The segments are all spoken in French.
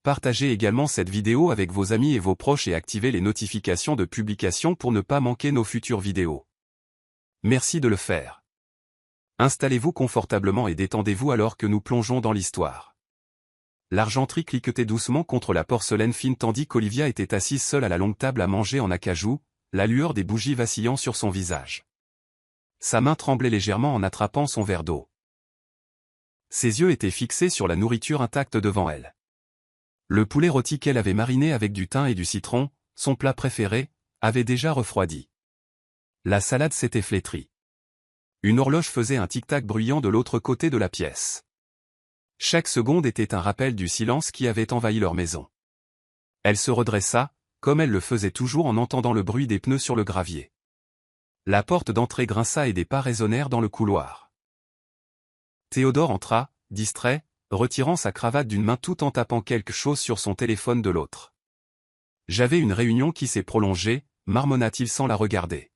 Partagez également cette vidéo avec vos amis et vos proches et activez les notifications de publication pour ne pas manquer nos futures vidéos. Merci de le faire. Installez-vous confortablement et détendez-vous alors que nous plongeons dans l'histoire. L'argenterie cliquetait doucement contre la porcelaine fine tandis qu'Olivia était assise seule à la longue table à manger en acajou, la lueur des bougies vacillant sur son visage. Sa main tremblait légèrement en attrapant son verre d'eau. Ses yeux étaient fixés sur la nourriture intacte devant elle. Le poulet rôti qu'elle avait mariné avec du thym et du citron, son plat préféré, avait déjà refroidi. La salade s'était flétrie. Une horloge faisait un tic-tac bruyant de l'autre côté de la pièce. Chaque seconde était un rappel du silence qui avait envahi leur maison. Elle se redressa, comme elle le faisait toujours en entendant le bruit des pneus sur le gravier. La porte d'entrée grinça et des pas résonnèrent dans le couloir. Théodore entra, distrait, retirant sa cravate d'une main tout en tapant quelque chose sur son téléphone de l'autre. « J'avais une réunion qui s'est prolongée », marmonna-t-il sans la regarder.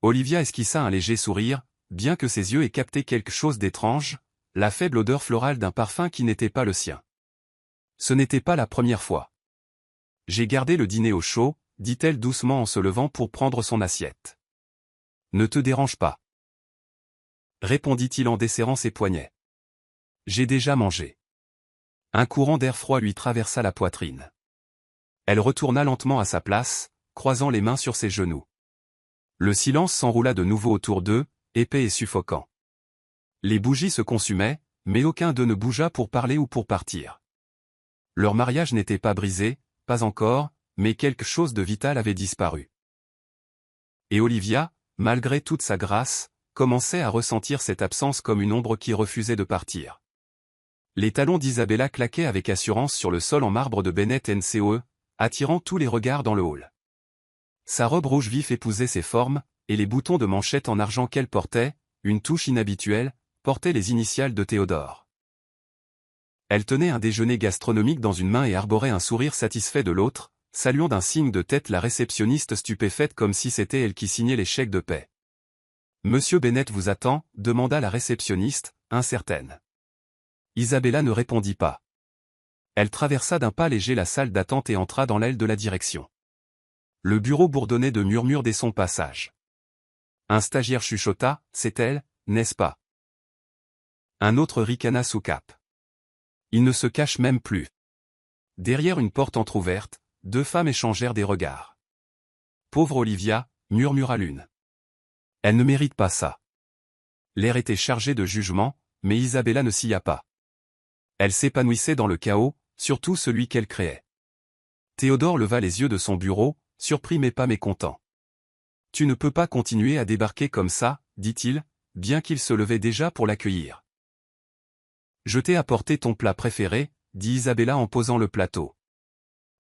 Olivia esquissa un léger sourire, bien que ses yeux aient capté quelque chose d'étrange, la faible odeur florale d'un parfum qui n'était pas le sien. Ce n'était pas la première fois. « J'ai gardé le dîner au chaud », dit-elle doucement en se levant pour prendre son assiette. « Ne te dérange pas, répondit-il en desserrant ses poignets. J'ai déjà mangé. Un courant d'air froid lui traversa la poitrine. Elle retourna lentement à sa place, croisant les mains sur ses genoux. Le silence s'enroula de nouveau autour d'eux, épais et suffocant. Les bougies se consumaient, mais aucun d'eux ne bougea pour parler ou pour partir. Leur mariage n'était pas brisé, pas encore, mais quelque chose de vital avait disparu. Et Olivia, malgré toute sa grâce, commençait à ressentir cette absence comme une ombre qui refusait de partir. Les talons d'Isabella claquaient avec assurance sur le sol en marbre de Bennett & Co., attirant tous les regards dans le hall. Sa robe rouge vif épousait ses formes, et les boutons de manchette en argent qu'elle portait, une touche inhabituelle, portaient les initiales de Théodore. Elle tenait un déjeuner gastronomique dans une main et arborait un sourire satisfait de l'autre, saluant d'un signe de tête la réceptionniste stupéfaite comme si c'était elle qui signait les chèques de paie. « Monsieur Bennett vous attend » demanda la réceptionniste, incertaine. Isabella ne répondit pas. Elle traversa d'un pas léger la salle d'attente et entra dans l'aile de la direction. Le bureau bourdonnait de murmures dès son passage. Un stagiaire chuchota, « C'est elle, n'est-ce pas ?» Un autre ricana sous cape. Il ne se cache même plus. Derrière une porte entr'ouverte, deux femmes échangèrent des regards. « Pauvre Olivia » murmura l'une. « Elle ne mérite pas ça. » L'air était chargé de jugement, mais Isabella ne s'y a pas. Elle s'épanouissait dans le chaos, surtout celui qu'elle créait. Théodore leva les yeux de son bureau, surpris mais pas mécontent. « Tu ne peux pas continuer à débarquer comme ça, » dit-il, bien qu'il se levait déjà pour l'accueillir. « Je t'ai apporté ton plat préféré, » dit Isabella en posant le plateau.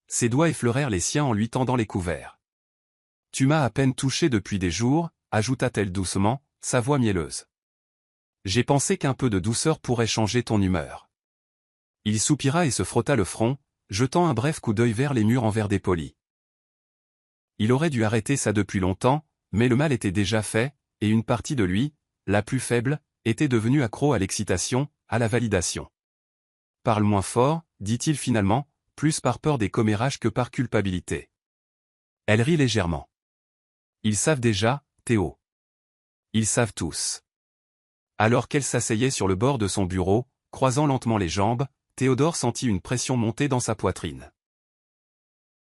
Ses doigts effleurèrent les siens en lui tendant les couverts. « Tu m'as à peine touché depuis des jours, » ajouta-t-elle doucement, sa voix mielleuse. « J'ai pensé qu'un peu de douceur pourrait changer ton humeur. » Il soupira et se frotta le front, jetant un bref coup d'œil vers les murs en verre dépoli. Il aurait dû arrêter ça depuis longtemps, mais le mal était déjà fait, et une partie de lui, la plus faible, était devenue accro à l'excitation, à la validation. « Parle moins fort, » dit-il finalement, plus par peur des commérages que par culpabilité. Elle rit légèrement. « Ils savent déjà, Théo. Ils savent tous. » Alors qu'elle s'asseyait sur le bord de son bureau, croisant lentement les jambes, Théodore sentit une pression monter dans sa poitrine.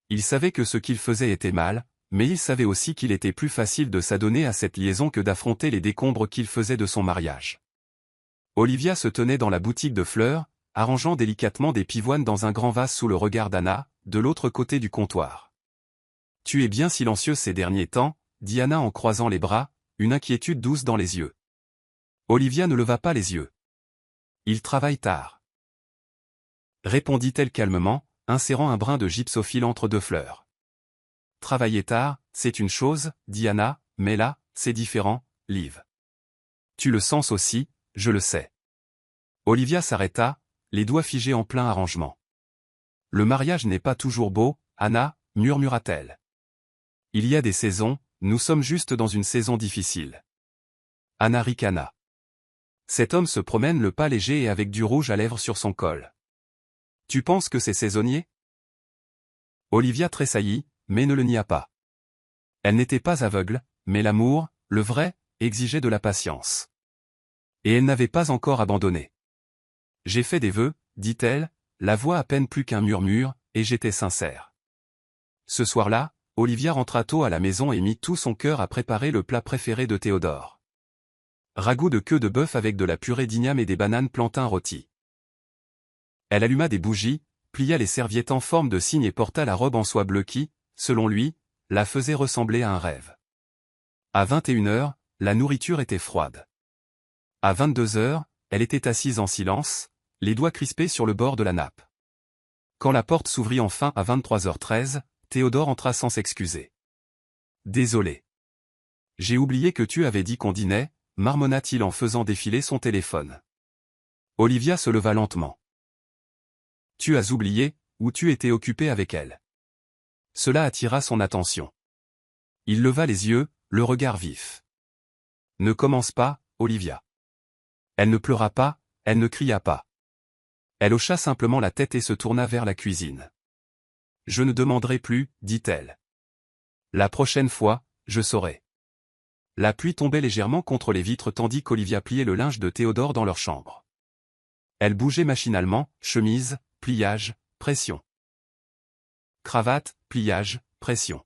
Il savait que ce qu'il faisait était mal, mais il savait aussi qu'il était plus facile de s'adonner à cette liaison que d'affronter les décombres qu'il faisait de son mariage. Olivia se tenait dans la boutique de fleurs, arrangeant délicatement des pivoines dans un grand vase sous le regard d'Anna, de l'autre côté du comptoir. « Tu es bien silencieuse ces derniers temps, » dit Anna en croisant les bras, une inquiétude douce dans les yeux. Olivia ne leva pas les yeux. « Il travaille tard. » répondit-elle calmement, insérant un brin de gypsophile entre deux fleurs. « Travailler tard, c'est une chose, » dit Anna, « mais là, c'est différent, Liv. Tu le sens aussi, je le sais. » Olivia s'arrêta, les doigts figés en plein arrangement. « Le mariage n'est pas toujours beau, Anna, » murmura-t-elle. « Il y a des saisons, nous sommes juste dans une saison difficile. » Anna ricana. Cet homme se promène le pas léger et avec du rouge à lèvres sur son col. Tu penses que c'est saisonnier? Olivia tressaillit, mais ne le nia pas. Elle n'était pas aveugle, mais l'amour, le vrai, exigeait de la patience. Et elle n'avait pas encore abandonné. J'ai fait des vœux, dit-elle, la voix à peine plus qu'un murmure, et j'étais sincère. Ce soir-là, Olivia rentra tôt à la maison et mit tout son cœur à préparer le plat préféré de Théodore. Ragoût de queue de bœuf avec de la purée d'igname et des bananes plantains rôties. Elle alluma des bougies, plia les serviettes en forme de cygne et porta la robe en soie bleue qui, selon lui, la faisait ressembler à un rêve. À 21h, la nourriture était froide. À 22h, elle était assise en silence, les doigts crispés sur le bord de la nappe. Quand la porte s'ouvrit enfin à 23h13, Théodore entra sans s'excuser. « Désolé. J'ai oublié que tu avais dit qu'on dînait », marmonna-t-il en faisant défiler son téléphone. Olivia se leva lentement. « Tu as oublié, ou tu étais occupé avec elle ?» Cela attira son attention. Il leva les yeux, le regard vif. « Ne commence pas, Olivia. » Elle ne pleura pas, elle ne cria pas. Elle hocha simplement la tête et se tourna vers la cuisine. « Je ne demanderai plus, dit-elle. La prochaine fois, je saurai. » La pluie tombait légèrement contre les vitres tandis qu'Olivia pliait le linge de Théodore dans leur chambre. Elle bougeait machinalement, chemise, pliage, pression. Cravate, pliage, pression.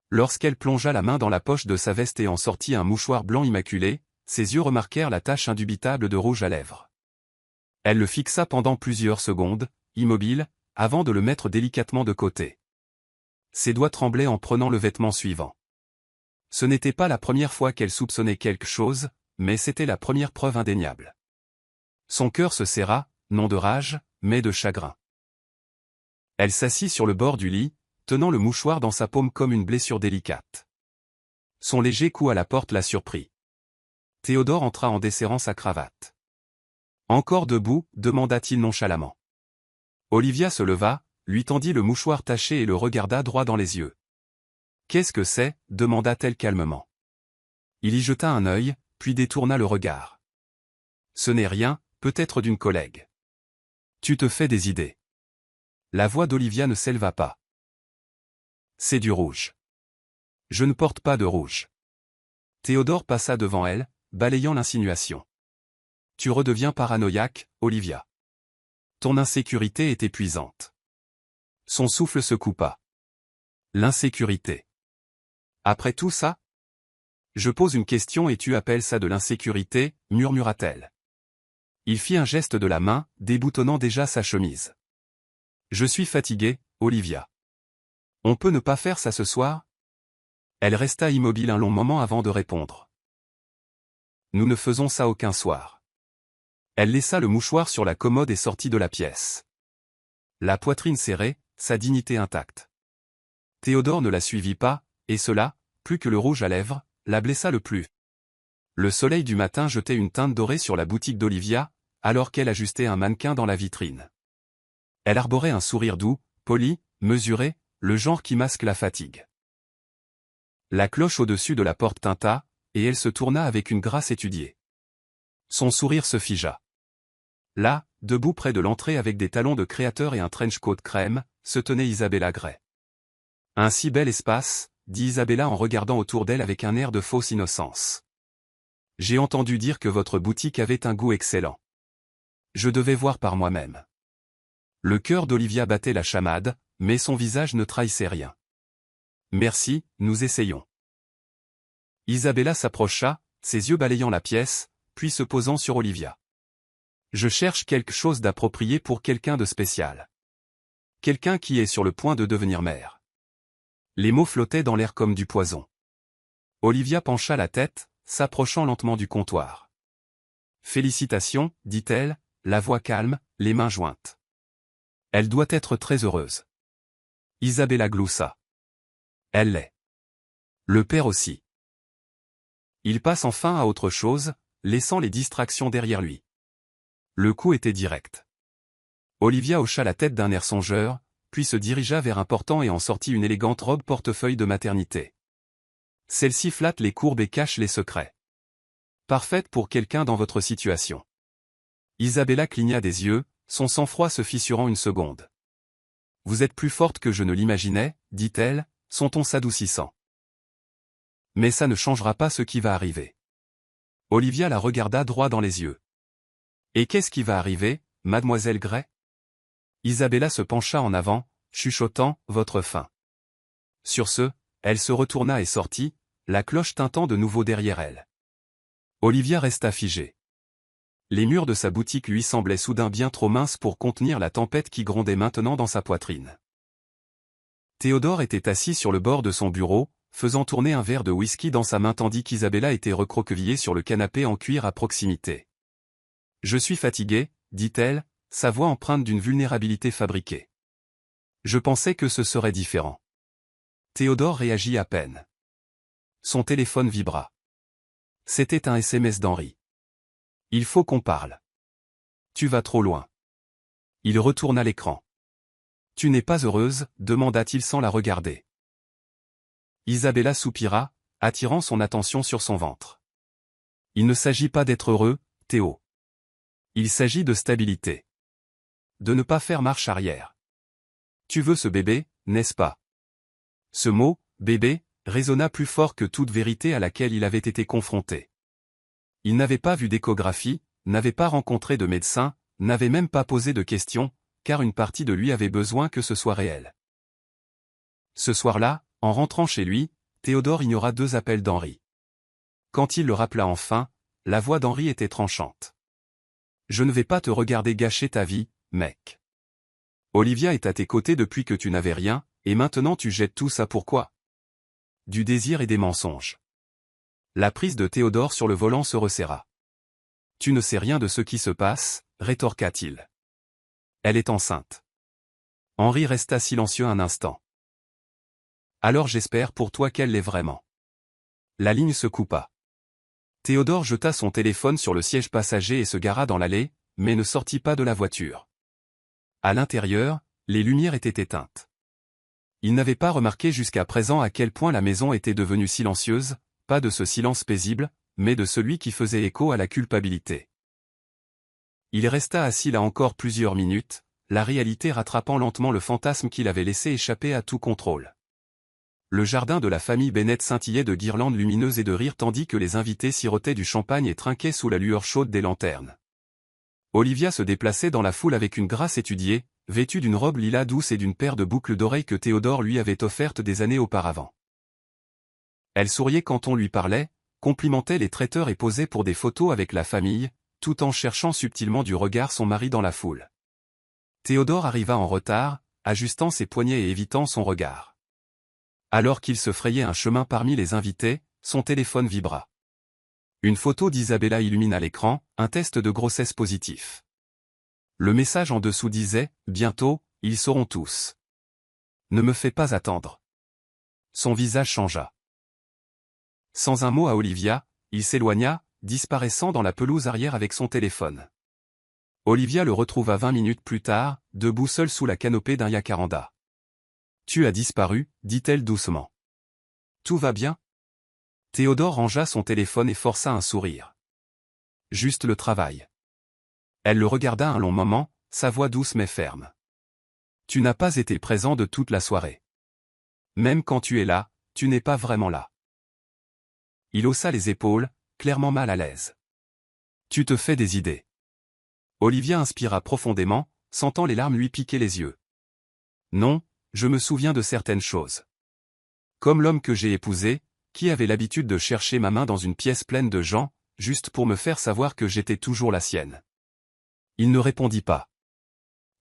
Lorsqu'elle plongea la main dans la poche de sa veste et en sortit un mouchoir blanc immaculé, ses yeux remarquèrent la tache indubitable de rouge à lèvres. Elle le fixa pendant plusieurs secondes, immobile, avant de le mettre délicatement de côté. Ses doigts tremblaient en prenant le vêtement suivant. Ce n'était pas la première fois qu'elle soupçonnait quelque chose, mais c'était la première preuve indéniable. Son cœur se serra, non de rage, mais de chagrin. Elle s'assit sur le bord du lit, tenant le mouchoir dans sa paume comme une blessure délicate. Son léger coup à la porte la surprit. Théodore entra en desserrant sa cravate. « Encore debout ?» demanda-t-il nonchalamment. Olivia se leva, lui tendit le mouchoir taché et le regarda droit dans les yeux. « Qu'est-ce que c'est ?» demanda-t-elle calmement. Il y jeta un œil, puis détourna le regard. « Ce n'est rien, peut-être d'une collègue. »« Tu te fais des idées. » La voix d'Olivia ne s'éleva pas. « C'est du rouge. »« Je ne porte pas de rouge. » Théodore passa devant elle, balayant l'insinuation. « Tu redeviens paranoïaque, Olivia. Ton insécurité est épuisante. » Son souffle se coupa. L'insécurité. Après tout ça? Je pose une question et tu appelles ça de l'insécurité, murmura-t-elle. Il fit un geste de la main, déboutonnant déjà sa chemise. Je suis fatigué, Olivia. On peut ne pas faire ça ce soir? Elle resta immobile un long moment avant de répondre. Nous ne faisons ça aucun soir. Elle laissa le mouchoir sur la commode et sortit de la pièce. La poitrine serrée, sa dignité intacte. Théodore ne la suivit pas, et cela, plus que le rouge à lèvres, la blessa le plus. Le soleil du matin jetait une teinte dorée sur la boutique d'Olivia, alors qu'elle ajustait un mannequin dans la vitrine. Elle arborait un sourire doux, poli, mesuré, le genre qui masque la fatigue. La cloche au-dessus de la porte tinta, et elle se tourna avec une grâce étudiée. Son sourire se figea. Là, debout près de l'entrée avec des talons de créateur et un trench coat crème, se tenait Isabella Gray. « Un si bel espace », dit Isabella en regardant autour d'elle avec un air de fausse innocence. « J'ai entendu dire que votre boutique avait un goût excellent. Je devais voir par moi-même. » Le cœur d'Olivia battait la chamade, mais son visage ne trahissait rien. « Merci, nous essayons. » Isabella s'approcha, ses yeux balayant la pièce, puis se posant sur Olivia. « Je cherche quelque chose d'approprié pour quelqu'un de spécial. Quelqu'un qui est sur le point de devenir mère. » Les mots flottaient dans l'air comme du poison. Olivia pencha la tête, s'approchant lentement du comptoir. « Félicitations, dit-elle, la voix calme, les mains jointes. Elle doit être très heureuse. » Isabella gloussa. « Elle l'est. Le père aussi. » Il passe enfin à autre chose, laissant les distractions derrière lui. Le coup était direct. Olivia hocha la tête d'un air songeur, puis se dirigea vers un portant et en sortit une élégante robe portefeuille de maternité. Celle-ci flatte les courbes et cache les secrets. Parfaite pour quelqu'un dans votre situation. Isabella cligna des yeux, son sang-froid se fissurant une seconde. « Vous êtes plus forte que je ne l'imaginais, dit-elle, son ton s'adoucissant. Mais ça ne changera pas ce qui va arriver. Olivia la regarda droit dans les yeux. Et qu'est-ce qui va arriver, mademoiselle Gray? Isabella se pencha en avant, chuchotant, votre faim. Sur ce, elle se retourna et sortit, la cloche tintant de nouveau derrière elle. Olivia resta figée. Les murs de sa boutique lui semblaient soudain bien trop minces pour contenir la tempête qui grondait maintenant dans sa poitrine. Théodore était assis sur le bord de son bureau, faisant tourner un verre de whisky dans sa main tandis qu'Isabella était recroquevillée sur le canapé en cuir à proximité. « Je suis fatiguée, dit-elle, sa voix empreinte d'une vulnérabilité fabriquée. Je pensais que ce serait différent. » Théodore réagit à peine. Son téléphone vibra. C'était un SMS d'Henri. « Il faut qu'on parle. Tu vas trop loin. » Il retourna l'écran. « Tu n'es pas heureuse ?» demanda-t-il sans la regarder. Isabella soupira, attirant son attention sur son ventre. « Il ne s'agit pas d'être heureux, Théo. Il s'agit de stabilité. De ne pas faire marche arrière. Tu veux ce bébé, n'est-ce pas ?» Ce mot, bébé, résonna plus fort que toute vérité à laquelle il avait été confronté. Il n'avait pas vu d'échographie, n'avait pas rencontré de médecin, n'avait même pas posé de questions, car une partie de lui avait besoin que ce soit réel. Ce soir-là, en rentrant chez lui, Théodore ignora 2 appels d'Henri. Quand il le rappela enfin, la voix d'Henri était tranchante. « Je ne vais pas te regarder gâcher ta vie, mec. Olivia est à tes côtés depuis que tu n'avais rien, et maintenant tu jettes tout ça pourquoi? Du désir et des mensonges. » La prise de Théodore sur le volant se resserra. « Tu ne sais rien de ce qui se passe, » rétorqua-t-il. « Elle est enceinte. » Henri resta silencieux un instant. « Alors j'espère pour toi qu'elle l'est vraiment. » La ligne se coupa. Théodore jeta son téléphone sur le siège passager et se gara dans l'allée, mais ne sortit pas de la voiture. À l'intérieur, les lumières étaient éteintes. Il n'avait pas remarqué jusqu'à présent à quel point la maison était devenue silencieuse, pas de ce silence paisible, mais de celui qui faisait écho à la culpabilité. Il resta assis là encore plusieurs minutes, la réalité rattrapant lentement le fantasme qu'il avait laissé échapper à tout contrôle. Le jardin de la famille Bennett scintillait de guirlandes lumineuses et de rires tandis que les invités sirotaient du champagne et trinquaient sous la lueur chaude des lanternes. Olivia se déplaçait dans la foule avec une grâce étudiée, vêtue d'une robe lilas douce et d'une paire de boucles d'oreilles que Théodore lui avait offertes des années auparavant. Elle souriait quand on lui parlait, complimentait les traiteurs et posait pour des photos avec la famille, tout en cherchant subtilement du regard son mari dans la foule. Théodore arriva en retard, ajustant ses poignets et évitant son regard. Alors qu'il se frayait un chemin parmi les invités, son téléphone vibra. Une photo d'Isabella illumina l'écran, un test de grossesse positif. Le message en dessous disait « Bientôt, ils sauront tous. Ne me fais pas attendre. » Son visage changea. Sans un mot à Olivia, il s'éloigna, disparaissant dans la pelouse arrière avec son téléphone. Olivia le retrouva 20 minutes plus tard, debout seul sous la canopée d'un jacaranda. « Tu as disparu, dit-elle doucement. Tout va bien? » Théodore rangea son téléphone et força un sourire. « Juste le travail. » Elle le regarda un long moment, sa voix douce mais ferme. « Tu n'as pas été présent de toute la soirée. Même quand tu es là, tu n'es pas vraiment là. » Il haussa les épaules, clairement mal à l'aise. « Tu te fais des idées. » Olivia inspira profondément, sentant les larmes lui piquer les yeux. « Non, je me souviens de certaines choses. Comme l'homme que j'ai épousé, qui avait l'habitude de chercher ma main dans une pièce pleine de gens, juste pour me faire savoir que j'étais toujours la sienne. » Il ne répondit pas.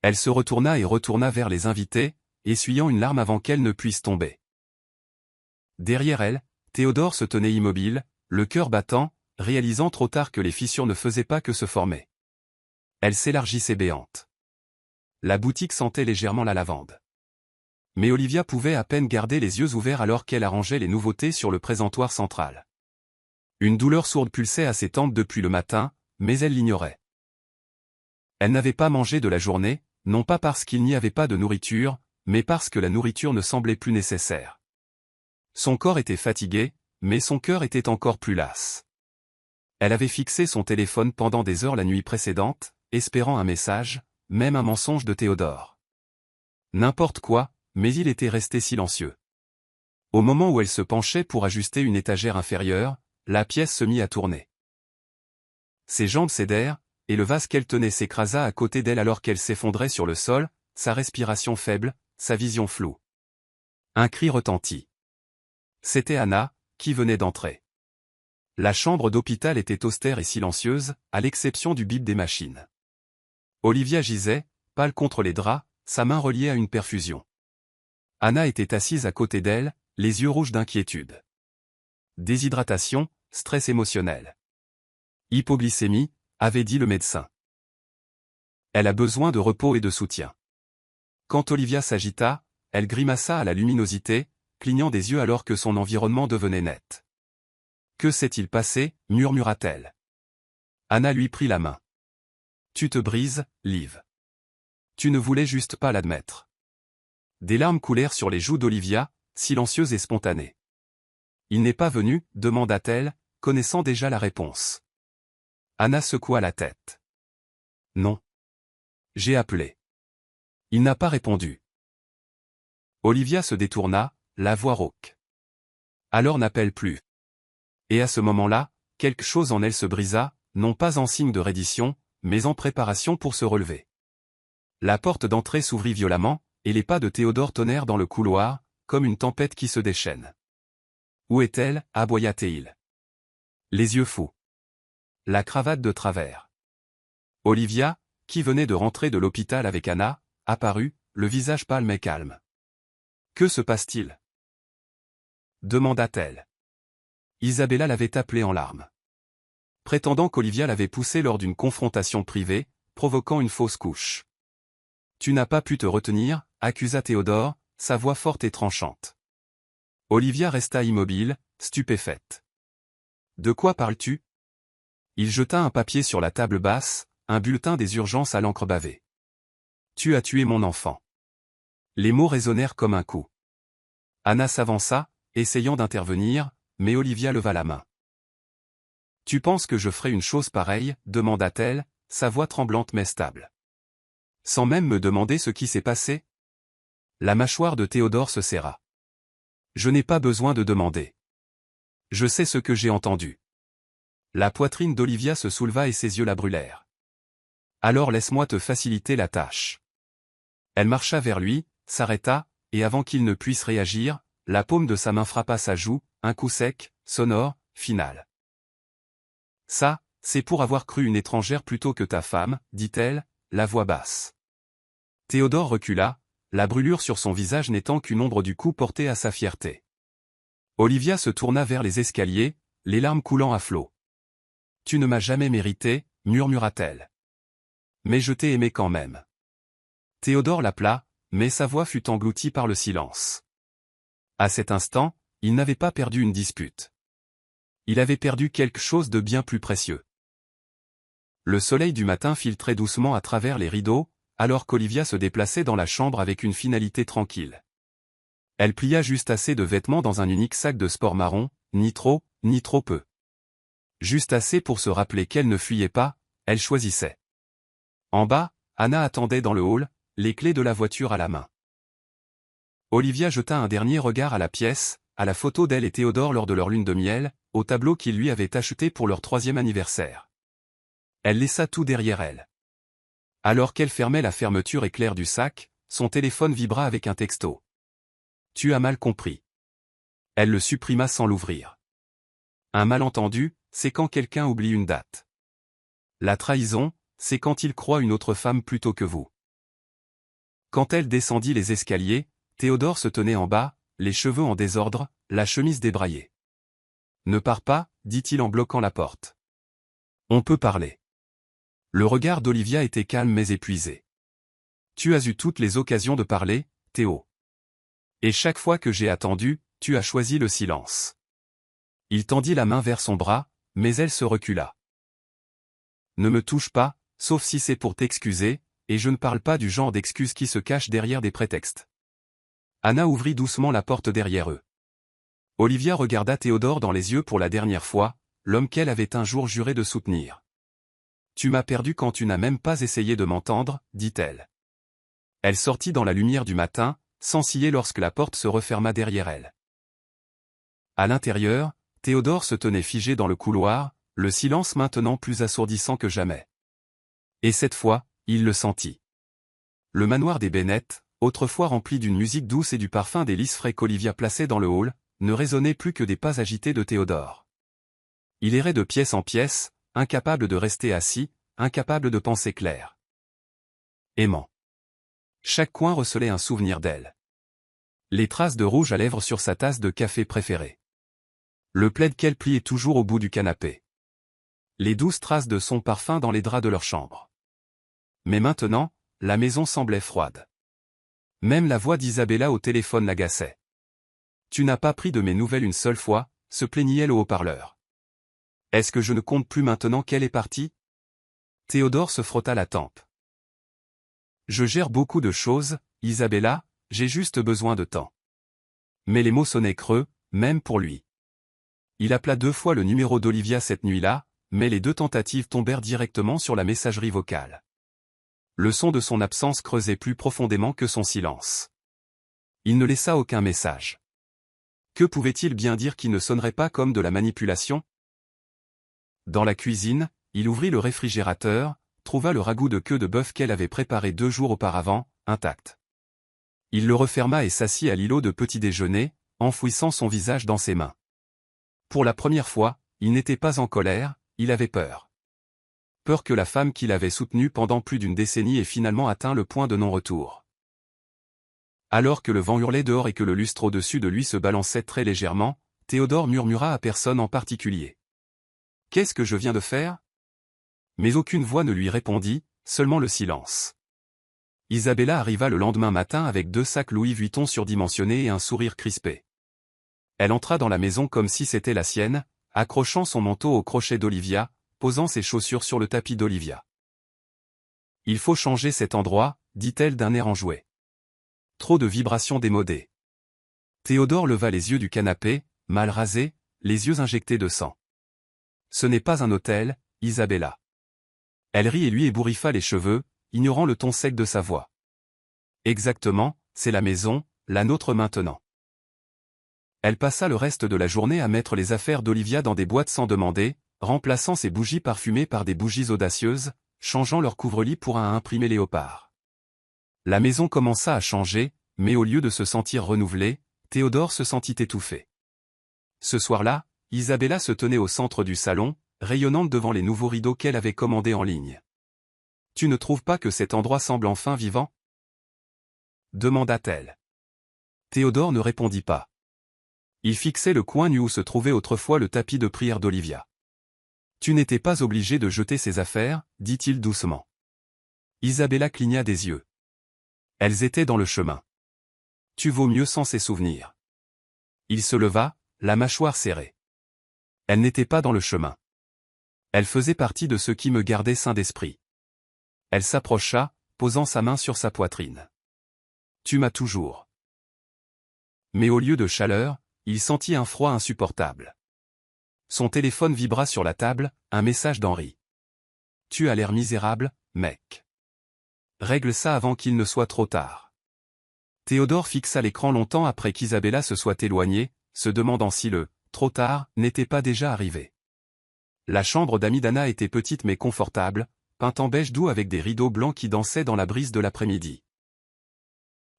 Elle se retourna et retourna vers les invités, essuyant une larme avant qu'elle ne puisse tomber. Derrière elle, Théodore se tenait immobile, le cœur battant, réalisant trop tard que les fissures ne faisaient pas que se former. Elle s'élargissait béante. La boutique sentait légèrement la lavande. Mais Olivia pouvait à peine garder les yeux ouverts alors qu'elle arrangeait les nouveautés sur le présentoir central. Une douleur sourde pulsait à ses tempes depuis le matin, mais elle l'ignorait. Elle n'avait pas mangé de la journée, non pas parce qu'il n'y avait pas de nourriture, mais parce que la nourriture ne semblait plus nécessaire. Son corps était fatigué, mais son cœur était encore plus las. Elle avait fixé son téléphone pendant des heures la nuit précédente, espérant un message, même un mensonge de Théodore. N'importe quoi, mais il était resté silencieux. Au moment où elle se penchait pour ajuster une étagère inférieure, la pièce se mit à tourner. Ses jambes cédèrent, et le vase qu'elle tenait s'écrasa à côté d'elle alors qu'elle s'effondrait sur le sol, sa respiration faible, sa vision floue. Un cri retentit. C'était Anna, qui venait d'entrer. La chambre d'hôpital était austère et silencieuse, à l'exception du bip des machines. Olivia gisait, pâle contre les draps, sa main reliée à une perfusion. Anna était assise à côté d'elle, les yeux rouges d'inquiétude. Déshydratation, stress émotionnel. Hypoglycémie, avait dit le médecin. Elle a besoin de repos et de soutien. Quand Olivia s'agita, elle grimaça à la luminosité, clignant des yeux alors que son environnement devenait net. « Que s'est-il passé » murmura-t-elle. Anna lui prit la main. « Tu te brises, Liv. Tu ne voulais juste pas l'admettre. » Des larmes coulèrent sur les joues d'Olivia, silencieuses et spontanées. « Il n'est pas venu » demanda-t-elle, connaissant déjà la réponse. Anna secoua la tête. « Non. J'ai appelé. Il n'a pas répondu. » Olivia se détourna, la voix rauque. « Alors n'appelle plus. » Et à ce moment-là, quelque chose en elle se brisa, non pas en signe de reddition, mais en préparation pour se relever. La porte d'entrée s'ouvrit violemment, et les pas de Théodore tonnèrent dans le couloir, comme une tempête qui se déchaîne. « Où est-elle » aboya Théil. Les yeux fous. La cravate de travers. Olivia, qui venait de rentrer de l'hôpital avec Anna, apparut, le visage pâle mais calme. « Que se passe-t-il » demanda-t-elle. Isabella l'avait appelée en larmes. Prétendant qu'Olivia l'avait poussée lors d'une confrontation privée, provoquant une fausse couche. « Tu n'as pas pu te retenir » accusa Théodore, sa voix forte et tranchante. Olivia resta immobile, stupéfaite. « De quoi parles-tu » Il jeta un papier sur la table basse, un bulletin des urgences à l'encre bavée. « Tu as tué mon enfant. » Les mots résonnèrent comme un coup. Anna s'avança, essayant d'intervenir, mais Olivia leva la main. « Tu penses que je ferai une chose pareille » demanda-t-elle, sa voix tremblante mais stable. « Sans même me demander ce qui s'est passé ?» La mâchoire de Théodore se serra. « Je n'ai pas besoin de demander. Je sais ce que j'ai entendu. » La poitrine d'Olivia se souleva et ses yeux la brûlèrent. « Alors laisse-moi te faciliter la tâche. » Elle marcha vers lui, s'arrêta, et avant qu'il ne puisse réagir, la paume de sa main frappa sa joue, un coup sec, sonore, final. « Ça, c'est pour avoir cru une étrangère plutôt que ta femme, dit-elle, la voix basse. Théodore recula, la brûlure sur son visage n'étant qu'une ombre du coup porté à sa fierté. Olivia se tourna vers les escaliers, les larmes coulant à flots. « Tu ne m'as jamais mérité » murmura-t-elle. « Mais je t'ai aimé quand même. » Théodore l'appela, mais sa voix fut engloutie par le silence. À cet instant, il n'avait pas perdu une dispute. Il avait perdu quelque chose de bien plus précieux. Le soleil du matin filtrait doucement à travers les rideaux, alors qu'Olivia se déplaçait dans la chambre avec une finalité tranquille. Elle plia juste assez de vêtements dans un unique sac de sport marron, ni trop peu. Juste assez pour se rappeler qu'elle ne fuyait pas, elle choisissait. En bas, Anna attendait dans le hall, les clés de la voiture à la main. Olivia jeta un dernier regard à la pièce, à la photo d'elle et Théodore lors de leur lune de miel, au tableau qu'il lui avait acheté pour leur 3e anniversaire. Elle laissa tout derrière elle. Alors qu'elle fermait la fermeture éclair du sac, son téléphone vibra avec un texto. « Tu as mal compris. » Elle le supprima sans l'ouvrir. Un malentendu, c'est quand quelqu'un oublie une date. La trahison, c'est quand il croit une autre femme plutôt que vous. Quand elle descendit les escaliers, Théodore se tenait en bas, les cheveux en désordre, la chemise débraillée. « Ne pars pas » dit-il en bloquant la porte. « On peut parler. » Le regard d'Olivia était calme mais épuisé. « Tu as eu toutes les occasions de parler, Théo. Et chaque fois que j'ai attendu, tu as choisi le silence. » Il tendit la main vers son bras, mais elle se recula. « Ne me touche pas, sauf si c'est pour t'excuser, et je ne parle pas du genre d'excuses qui se cachent derrière des prétextes. » Anna ouvrit doucement la porte derrière eux. Olivia regarda Théodore dans les yeux pour la dernière fois, l'homme qu'elle avait un jour juré de soutenir. Tu m'as perdu quand tu n'as même pas essayé de m'entendre, dit-elle. Elle sortit dans la lumière du matin, sans ciller lorsque la porte se referma derrière elle. À l'intérieur, Théodore se tenait figé dans le couloir, le silence maintenant plus assourdissant que jamais. Et cette fois, il le sentit. Le manoir des Bennett, autrefois rempli d'une musique douce et du parfum des lys frais qu'Olivia plaçait dans le hall, ne résonnait plus que des pas agités de Théodore. Il errait de pièce en pièce, incapable de rester assis, incapable de penser clair. Aimant. Chaque coin recelait un souvenir d'elle. Les traces de rouge à lèvres sur sa tasse de café préférée. Le plaid qu'elle pliait toujours au bout du canapé. Les douces traces de son parfum dans les draps de leur chambre. Mais maintenant, la maison semblait froide. Même la voix d'Isabella au téléphone l'agaçait. « Tu n'as pas pris de mes nouvelles une seule fois », se plaignit-elle au haut-parleur. « Est-ce que je ne compte plus maintenant qu'elle est partie ?» Théodore se frotta la tempe. « Je gère beaucoup de choses, Isabella, j'ai juste besoin de temps. » Mais les mots sonnaient creux, même pour lui. Il appela 2 fois le numéro d'Olivia cette nuit-là, mais les 2 tentatives tombèrent directement sur la messagerie vocale. Le son de son absence creusait plus profondément que son silence. Il ne laissa aucun message. Que pouvait-il bien dire qui ne sonnerait pas comme de la manipulation? Dans la cuisine, il ouvrit le réfrigérateur, trouva le ragoût de queue de bœuf qu'elle avait préparé 2 jours auparavant, intact. Il le referma et s'assit à l'îlot de petit déjeuner, enfouissant son visage dans ses mains. Pour la première fois, il n'était pas en colère, il avait peur. Peur que la femme qu'il avait soutenue pendant plus d'une décennie ait finalement atteint le point de non-retour. Alors que le vent hurlait dehors et que le lustre au-dessus de lui se balançait très légèrement, Théodore murmura à personne en particulier. « Qu'est-ce que je viens de faire ?» Mais aucune voix ne lui répondit, seulement le silence. Isabella arriva le lendemain matin avec 2 sacs Louis Vuitton surdimensionnés et un sourire crispé. Elle entra dans la maison comme si c'était la sienne, accrochant son manteau au crochet d'Olivia, posant ses chaussures sur le tapis d'Olivia. « Il faut changer cet endroit, dit-elle d'un air enjoué. Trop de vibrations démodées. » Théodore leva les yeux du canapé, mal rasé, les yeux injectés de sang. « Ce n'est pas un hôtel, Isabella. » Elle rit et lui ébouriffa les cheveux, ignorant le ton sec de sa voix. « Exactement, c'est la maison, la nôtre maintenant. » Elle passa le reste de la journée à mettre les affaires d'Olivia dans des boîtes sans demander, remplaçant ses bougies parfumées par des bougies audacieuses, changeant leur couvre-lit pour un imprimé léopard. La maison commença à changer, mais au lieu de se sentir renouvelée, Théodore se sentit étouffé. Ce soir-là, Isabella se tenait au centre du salon, rayonnante devant les nouveaux rideaux qu'elle avait commandés en ligne. « Tu ne trouves pas que cet endroit semble enfin vivant ?» demanda-t-elle. Théodore ne répondit pas. Il fixait le coin nu où se trouvait autrefois le tapis de prière d'Olivia. « Tu n'étais pas obligé de jeter ces affaires, dit-il doucement. Isabella cligna des yeux. Elles étaient dans le chemin. Tu vaux mieux sans ces souvenirs. Il se leva, la mâchoire serrée. Elle n'était pas dans le chemin. Elle faisait partie de ceux qui me gardaient sain d'esprit. Elle s'approcha, posant sa main sur sa poitrine. Tu m'as toujours. Mais au lieu de chaleur, il sentit un froid insupportable. Son téléphone vibra sur la table, un message d'Henri. Tu as l'air misérable, mec. Règle ça avant qu'il ne soit trop tard. Théodore fixa l'écran longtemps après qu'Isabella se soit éloignée, se demandant si le « trop tard » n'était pas déjà arrivé. La chambre d'amis d'Anna était petite mais confortable, peinte en beige doux avec des rideaux blancs qui dansaient dans la brise de l'après-midi.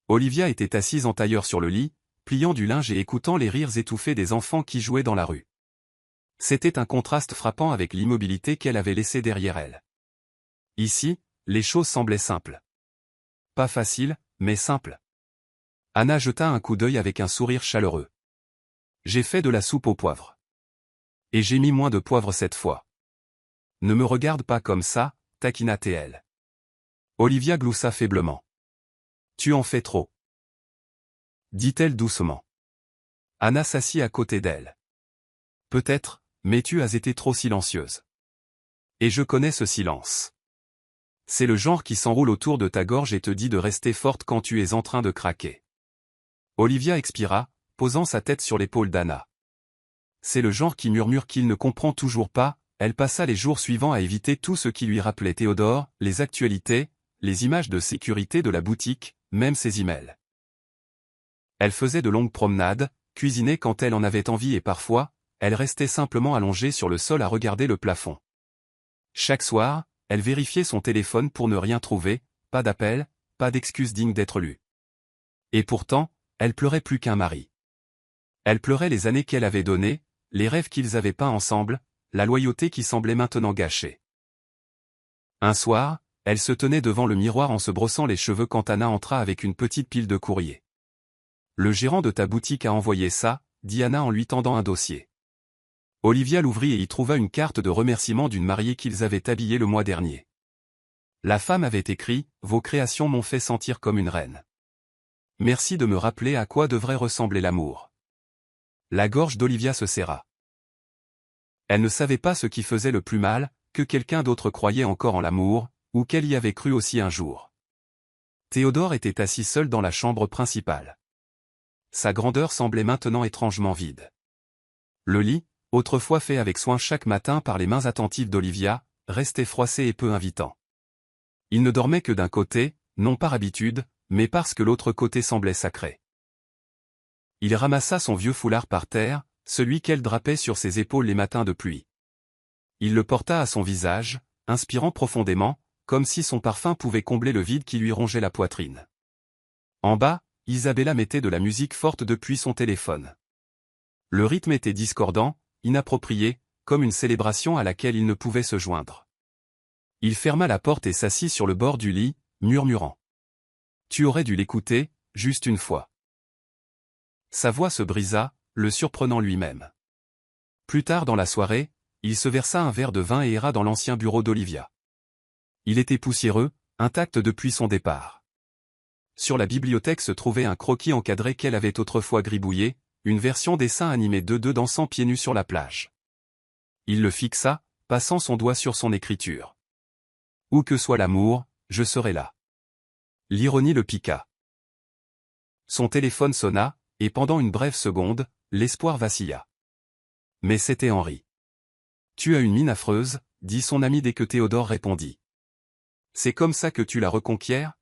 Olivia était assise en tailleur sur le lit, pliant du linge et écoutant les rires étouffés des enfants qui jouaient dans la rue. C'était un contraste frappant avec l'immobilité qu'elle avait laissée derrière elle. Ici, les choses semblaient simples. Pas faciles, mais simples. Anna jeta un coup d'œil avec un sourire chaleureux. J'ai fait de la soupe au poivre. Et j'ai mis moins de poivre cette fois. Ne me regarde pas comme ça, taquina-t-elle. Olivia gloussa faiblement. Tu en fais trop. Dit-elle doucement. Anna s'assit à côté d'elle. Peut-être, mais tu as été trop silencieuse. Et je connais ce silence. C'est le genre qui s'enroule autour de ta gorge et te dit de rester forte quand tu es en train de craquer. Olivia expira, posant sa tête sur l'épaule d'Anna. C'est le genre qui murmure qu'il ne comprend toujours pas, elle passa les jours suivants à éviter tout ce qui lui rappelait Théodore, les actualités, les images de sécurité de la boutique, même ses emails. Elle faisait de longues promenades, cuisinait quand elle en avait envie et parfois, elle restait simplement allongée sur le sol à regarder le plafond. Chaque soir, elle vérifiait son téléphone pour ne rien trouver, pas d'appel, pas d'excuse digne d'être lue. Et pourtant, elle pleurait plus qu'un mari. Elle pleurait les années qu'elle avait données, les rêves qu'ils avaient peints ensemble, la loyauté qui semblait maintenant gâchée. Un soir, elle se tenait devant le miroir en se brossant les cheveux quand Anna entra avec une petite pile de courrier. « Le gérant de ta boutique a envoyé ça », dit Anna en lui tendant un dossier. Olivia l'ouvrit et y trouva une carte de remerciement d'une mariée qu'ils avaient habillée le mois dernier. La femme avait écrit « Vos créations m'ont fait sentir comme une reine. Merci de me rappeler à quoi devrait ressembler l'amour. » La gorge d'Olivia se serra. Elle ne savait pas ce qui faisait le plus mal, que quelqu'un d'autre croyait encore en l'amour, ou qu'elle y avait cru aussi un jour. Théodore était assis seul dans la chambre principale. Sa grandeur semblait maintenant étrangement vide. Le lit, autrefois fait avec soin chaque matin par les mains attentives d'Olivia, restait froissé et peu invitant. Il ne dormait que d'un côté, non par habitude, mais parce que l'autre côté semblait sacré. Il ramassa son vieux foulard par terre, celui qu'elle drapait sur ses épaules les matins de pluie. Il le porta à son visage, inspirant profondément, comme si son parfum pouvait combler le vide qui lui rongeait la poitrine. En bas, Isabella mettait de la musique forte depuis son téléphone. Le rythme était discordant, inapproprié, comme une célébration à laquelle il ne pouvait se joindre. Il ferma la porte et s'assit sur le bord du lit, murmurant. « Tu aurais dû l'écouter, juste une fois. » Sa voix se brisa, le surprenant lui-même. Plus tard dans la soirée, il se versa un verre de vin et erra dans l'ancien bureau d'Olivia. Il était poussiéreux, intact depuis son départ. Sur la bibliothèque se trouvait un croquis encadré qu'elle avait autrefois gribouillé, une version dessin animé de deux dansant pieds nus sur la plage. Il le fixa, passant son doigt sur son écriture. « Où que soit l'amour, je serai là. » L'ironie le piqua. Son téléphone sonna, et pendant une brève seconde, l'espoir vacilla. Mais c'était Henri. « Tu as une mine affreuse, » dit son ami dès que Théodore répondit. « C'est comme ça que tu la reconquières ?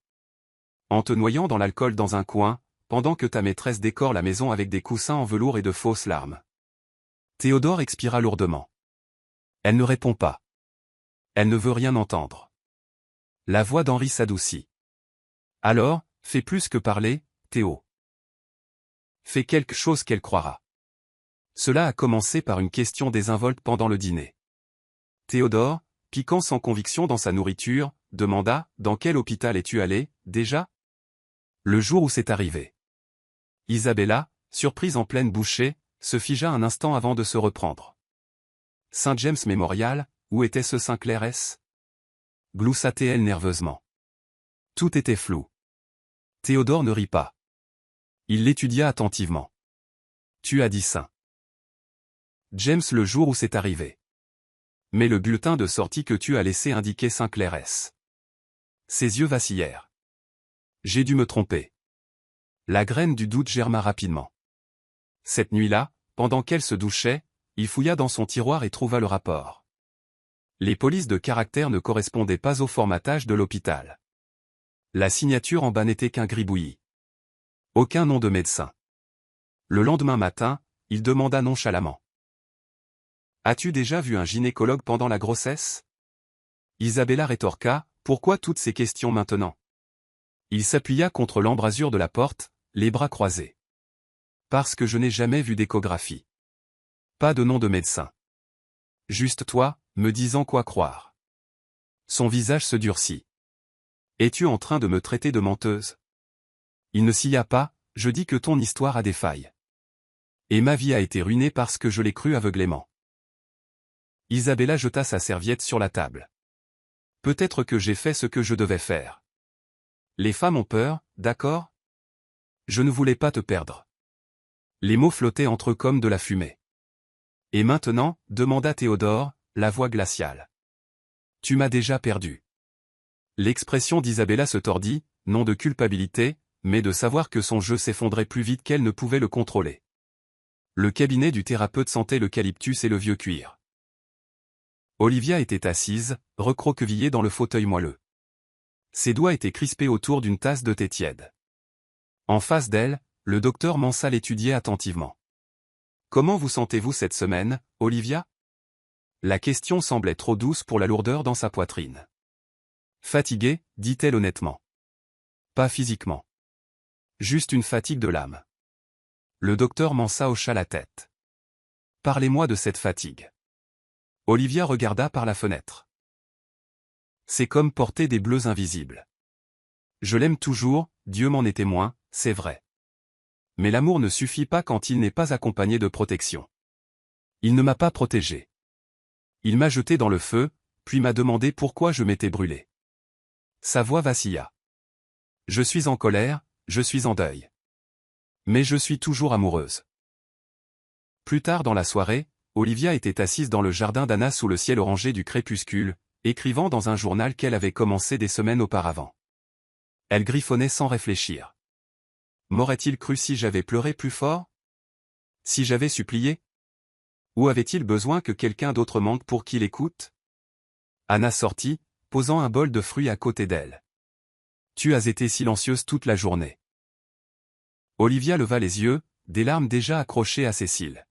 En te noyant dans l'alcool dans un coin, pendant que ta maîtresse décore la maison avec des coussins en velours et de fausses larmes. » Théodore expira lourdement. Elle ne répond pas. Elle ne veut rien entendre. La voix d'Henri s'adoucit. Alors, fais plus que parler, Théo. Fais quelque chose qu'elle croira. Cela a commencé par une question désinvolte pendant le dîner. Théodore, piquant sans conviction dans sa nourriture, demanda « Dans quel hôpital es-tu allé, déjà ?» Le jour où c'est arrivé. Isabella, surprise en pleine bouchée, se figea un instant avant de se reprendre. « Saint James Memorial, où était ce Sinclair S ?» gloussa-t-elle nerveusement. Tout était flou. Théodore ne rit pas. Il l'étudia attentivement. « Tu as dit Saint James le jour où c'est arrivé. Mais le bulletin de sortie que tu as laissé indiquait Sinclair S. » Ses yeux vacillèrent. « J'ai dû me tromper. » La graine du doute germa rapidement. Cette nuit-là, pendant qu'elle se douchait, il fouilla dans son tiroir et trouva le rapport. Les polices de caractère ne correspondaient pas au formatage de l'hôpital. La signature en bas n'était qu'un gribouillis. Aucun nom de médecin. Le lendemain matin, il demanda nonchalamment. « As-tu déjà vu un gynécologue pendant la grossesse ?» Isabella rétorqua, « Pourquoi toutes ces questions maintenant ?» Il s'appuya contre l'embrasure de la porte, les bras croisés. « Parce que je n'ai jamais vu d'échographie. Pas de nom de médecin. Juste toi, me disant quoi croire. » Son visage se durcit. « Es-tu en train de me traiter de menteuse ?» Il ne s'y a pas, je dis que ton histoire a des failles. Et ma vie a été ruinée parce que je l'ai cru aveuglément. Isabella jeta sa serviette sur la table. Peut-être que j'ai fait ce que je devais faire. Les femmes ont peur, d'accord ? Je ne voulais pas te perdre. Les mots flottaient entre eux comme de la fumée. Et maintenant, demanda Théodore, la voix glaciale. Tu m'as déjà perdu. L'expression d'Isabella se tordit, non de culpabilité, mais de savoir que son jeu s'effondrait plus vite qu'elle ne pouvait le contrôler. Le cabinet du thérapeute sentait l'eucalyptus et le vieux cuir. Olivia était assise, recroquevillée dans le fauteuil moelleux. Ses doigts étaient crispés autour d'une tasse de thé tiède. En face d'elle, le docteur Mansa l'étudiait attentivement. « Comment vous sentez-vous cette semaine, Olivia ?» La question semblait trop douce pour la lourdeur dans sa poitrine. « Fatiguée, dit-elle honnêtement. Pas physiquement. Juste une fatigue de l'âme. » Le docteur Mansa hocha la tête. « Parlez-moi de cette fatigue. » Olivia regarda par la fenêtre. C'est comme porter des bleus invisibles. Je l'aime toujours, Dieu m'en est témoin, c'est vrai. Mais l'amour ne suffit pas quand il n'est pas accompagné de protection. Il ne m'a pas protégé. Il m'a jeté dans le feu, puis m'a demandé pourquoi je m'étais brûlé. Sa voix vacilla. Je suis en colère, je suis en deuil. Mais je suis toujours amoureuse. Plus tard dans la soirée, Olivia était assise dans le jardin d'Anna sous le ciel orangé du crépuscule, écrivant dans un journal qu'elle avait commencé des semaines auparavant. Elle griffonnait sans réfléchir. M'aurait-il cru si j'avais pleuré plus fort? Si j'avais supplié? Ou avait-il besoin que quelqu'un d'autre manque pour qu'il écoute? Anna sortit, posant un bol de fruits à côté d'elle. Tu as été silencieuse toute la journée. Olivia leva les yeux, des larmes déjà accrochées à ses cils.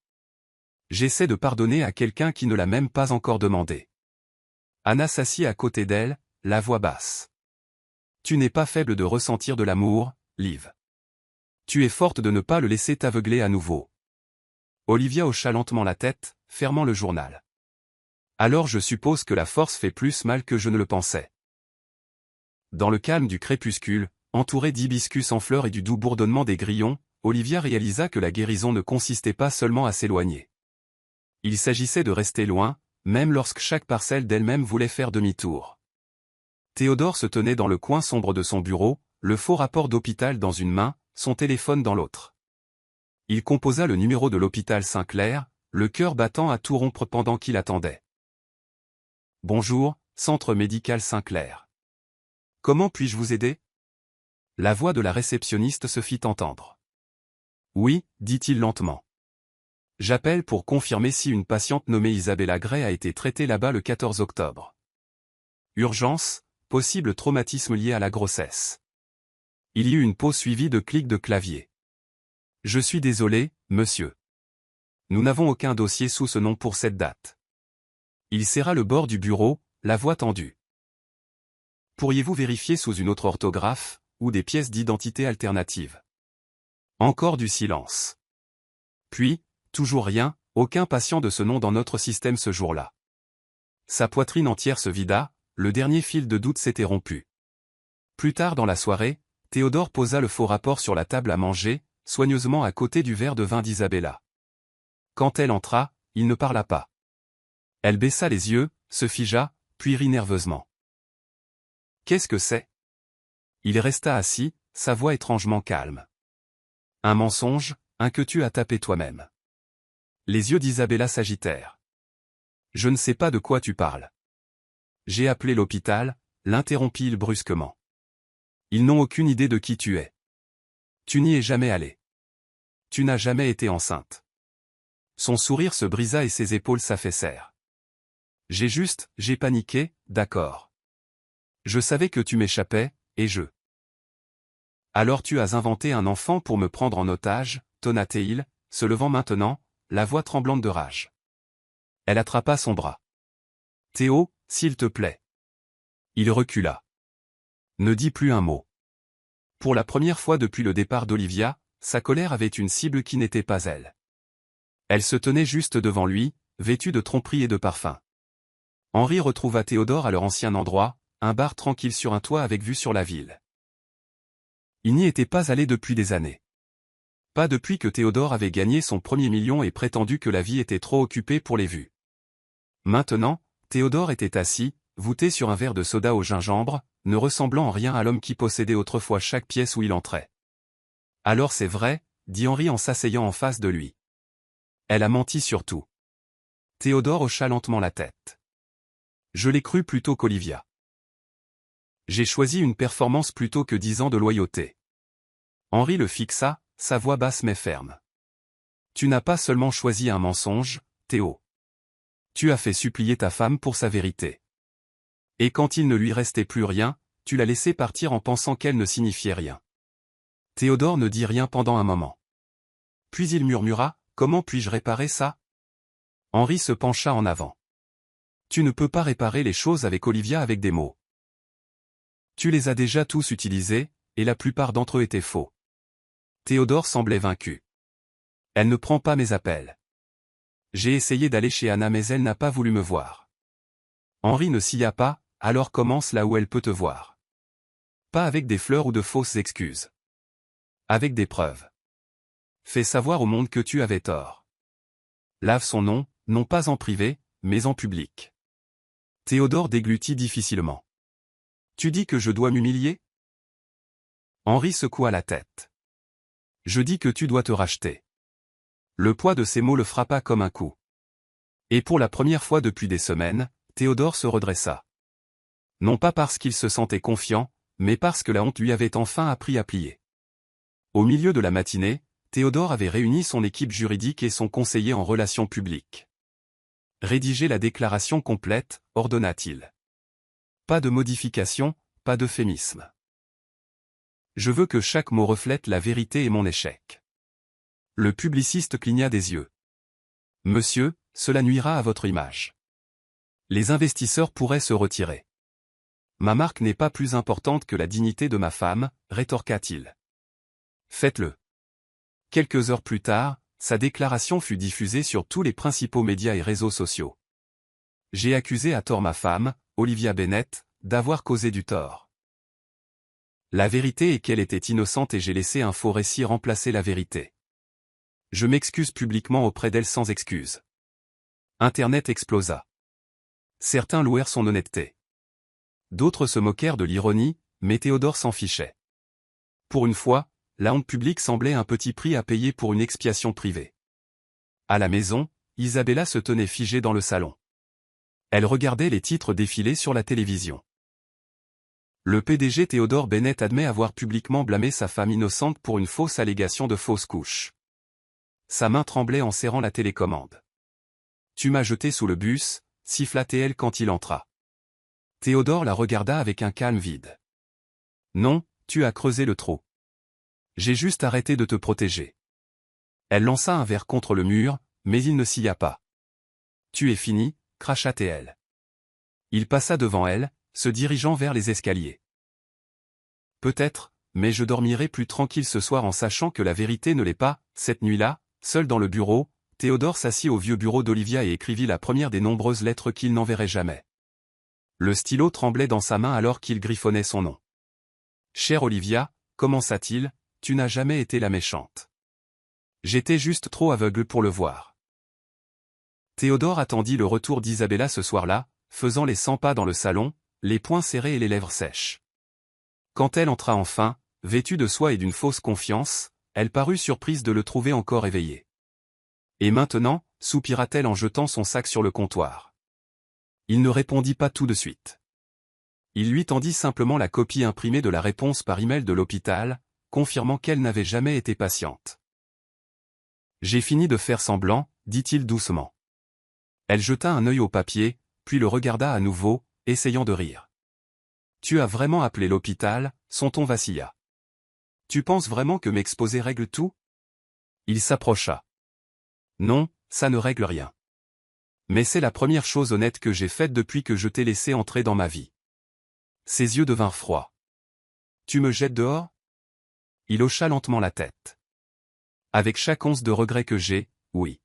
J'essaie de pardonner à quelqu'un qui ne l'a même pas encore demandé. Anna s'assit à côté d'elle, la voix basse. Tu n'es pas faible de ressentir de l'amour, Liv. Tu es forte de ne pas le laisser t'aveugler à nouveau. Olivia hocha lentement la tête, fermant le journal. Alors je suppose que la force fait plus mal que je ne le pensais. Dans le calme du crépuscule, entourée d'hibiscus en fleurs et du doux bourdonnement des grillons, Olivia réalisa que la guérison ne consistait pas seulement à s'éloigner. Il s'agissait de rester loin, même lorsque chaque parcelle d'elle-même voulait faire demi-tour. Théodore se tenait dans le coin sombre de son bureau, le faux rapport d'hôpital dans une main, son téléphone dans l'autre. Il composa le numéro de l'hôpital Saint-Clair, le cœur battant à tout rompre pendant qu'il attendait. Bonjour, Centre médical Saint-Clair. Comment puis-je vous aider? La voix de la réceptionniste se fit entendre. Oui, dit-il lentement. J'appelle pour confirmer si une patiente nommée Isabella Gray a été traitée là-bas le 14 octobre. Urgence, possible traumatisme lié à la grossesse. Il y eut une pause suivie de clics de clavier. Je suis désolé, monsieur. Nous n'avons aucun dossier sous ce nom pour cette date. Il serra le bord du bureau, la voix tendue. Pourriez-vous vérifier sous une autre orthographe, ou des pièces d'identité alternatives? Encore du silence. Puis, toujours rien, aucun patient de ce nom dans notre système ce jour-là. Sa poitrine entière se vida, le dernier fil de doute s'était rompu. Plus tard dans la soirée, Théodore posa le faux rapport sur la table à manger, soigneusement à côté du verre de vin d'Isabella. Quand elle entra, il ne parla pas. Elle baissa les yeux, se figea, puis rit nerveusement. Qu'est-ce que c'est? Il resta assis, sa voix étrangement calme. Un mensonge, un que tu as tapé toi-même. Les yeux d'Isabella s'agitèrent. Je ne sais pas de quoi tu parles. J'ai appelé l'hôpital, l'interrompit-il brusquement. Ils n'ont aucune idée de qui tu es. Tu n'y es jamais allé. Tu n'as jamais été enceinte. Son sourire se brisa et ses épaules s'affaissèrent. J'ai paniqué, d'accord. Je savais que tu m'échappais, et je... Alors tu as inventé un enfant pour me prendre en otage, tonna-t-il, se levant maintenant, la voix tremblante de rage. Elle attrapa son bras. Théo, s'il te plaît. Il recula. Ne dis plus un mot. Pour la première fois depuis le départ d'Olivia, sa colère avait une cible qui n'était pas elle. Elle se tenait juste devant lui, vêtue de tromperie et de parfum. Henri retrouva Théodore à leur ancien endroit, un bar tranquille sur un toit avec vue sur la ville. Il n'y était pas allé depuis des années. Pas depuis que Théodore avait gagné son premier million et prétendu que la vie était trop occupée pour les vues. Maintenant, Théodore était assis, voûté sur un verre de soda au gingembre, ne ressemblant en rien à l'homme qui possédait autrefois chaque pièce où il entrait. Alors c'est vrai, dit Henri en s'asseyant en face de lui. Elle a menti sur tout. Théodore hocha lentement la tête. Je l'ai cru plutôt qu'Olivia. J'ai choisi une performance plutôt que 10 ans de loyauté. Henri le fixa, sa voix basse mais ferme. Tu n'as pas seulement choisi un mensonge, Théo. Tu as fait supplier ta femme pour sa vérité. Et quand il ne lui restait plus rien, tu l'as laissée partir en pensant qu'elle ne signifiait rien. Théodore ne dit rien pendant un moment. Puis il murmura, « Comment puis-je réparer ça ?» Henri se pencha en avant. « Tu ne peux pas réparer les choses avec Olivia avec des mots. Tu les as déjà tous utilisés, et la plupart d'entre eux étaient faux. » Théodore semblait vaincu. « Elle ne prend pas mes appels. J'ai essayé d'aller chez Anna mais elle n'a pas voulu me voir. » Henri ne s'y a pas, alors commence là où elle peut te voir. Pas avec des fleurs ou de fausses excuses. Avec des preuves. Fais savoir au monde que tu avais tort. Lave son nom, non pas en privé, mais en public. Théodore déglutit difficilement. Tu dis que je dois m'humilier ? Henri secoua la tête. Je dis que tu dois te racheter. Le poids de ces mots le frappa comme un coup. Et pour la première fois depuis des semaines, Théodore se redressa. Non pas parce qu'il se sentait confiant, mais parce que la honte lui avait enfin appris à plier. Au milieu de la matinée, Théodore avait réuni son équipe juridique et son conseiller en relations publiques. Rédigez la déclaration complète, ordonna-t-il. Pas de modification, pas d'euphémisme. Je veux que chaque mot reflète la vérité et mon échec. Le publiciste cligna des yeux. Monsieur, cela nuira à votre image. Les investisseurs pourraient se retirer. Ma marque n'est pas plus importante que la dignité de ma femme, rétorqua-t-il. Faites-le. Quelques heures plus tard, sa déclaration fut diffusée sur tous les principaux médias et réseaux sociaux. J'ai accusé à tort ma femme, Olivia Bennett, d'avoir causé du tort. La vérité est qu'elle était innocente et j'ai laissé un faux récit remplacer la vérité. Je m'excuse publiquement auprès d'elle sans excuse. Internet explosa. Certains louèrent son honnêteté. D'autres se moquèrent de l'ironie, mais Théodore s'en fichait. Pour une fois, la honte publique semblait un petit prix à payer pour une expiation privée. À la maison, Isabella se tenait figée dans le salon. Elle regardait les titres défiler sur la télévision. Le PDG Théodore Bennett admet avoir publiquement blâmé sa femme innocente pour une fausse allégation de fausse couche. Sa main tremblait en serrant la télécommande. « Tu m'as jeté sous le bus », siffla-t-elle quand il entra. Théodore la regarda avec un calme vide. « Non, tu as creusé le trou. J'ai juste arrêté de te protéger. » Elle lança un verre contre le mur, mais il ne s'y a pas. « Tu es fini », cracha-t-elle. Il passa devant elle, se dirigeant vers les escaliers. « Peut-être, mais je dormirai plus tranquille ce soir en sachant que la vérité ne l'est pas. » Cette nuit-là, seul dans le bureau, Théodore s'assit au vieux bureau d'Olivia et écrivit la première des nombreuses lettres qu'il n'enverrait jamais. Le stylo tremblait dans sa main alors qu'il griffonnait son nom. « Chère Olivia, commença-t-il, tu n'as jamais été la méchante. J'étais juste trop aveugle pour le voir. » Théodore attendit le retour d'Isabella ce soir-là, faisant les 100 pas dans le salon, les poings serrés et les lèvres sèches. Quand elle entra enfin, vêtue de soie et d'une fausse confiance, elle parut surprise de le trouver encore éveillé. « Et maintenant » soupira-t-elle en jetant son sac sur le comptoir. Il ne répondit pas tout de suite. Il lui tendit simplement la copie imprimée de la réponse par email de l'hôpital, confirmant qu'elle n'avait jamais été patiente. « J'ai fini de faire semblant » dit-il doucement. Elle jeta un œil au papier, puis le regarda à nouveau, essayant de rire. « Tu as vraiment appelé l'hôpital » son ton vacilla. « Tu penses vraiment que m'exposer règle tout ?» Il s'approcha. « Non, ça ne règle rien. Mais c'est la première chose honnête que j'ai faite depuis que je t'ai laissé entrer dans ma vie. » Ses yeux devinrent froids. « Tu me jettes dehors ?» Il hocha lentement la tête. « Avec chaque once de regret que j'ai, oui. »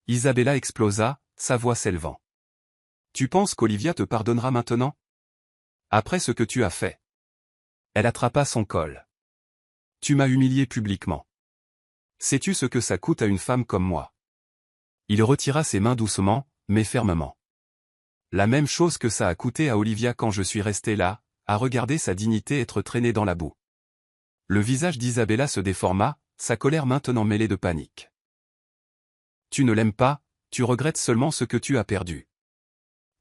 Isabella explosa, sa voix s'élevant. « Tu penses qu'Olivia te pardonnera maintenant ? Après ce que tu as fait ?» Elle attrapa son col. « Tu m'as humilié publiquement. Sais-tu ce que ça coûte à une femme comme moi ?» Il retira ses mains doucement, mais fermement. « La même chose que ça a coûté à Olivia quand je suis resté là, à regarder sa dignité être traînée dans la boue. » Le visage d'Isabella se déforma, sa colère maintenant mêlée de panique. « Tu ne l'aimes pas, tu regrettes seulement ce que tu as perdu. »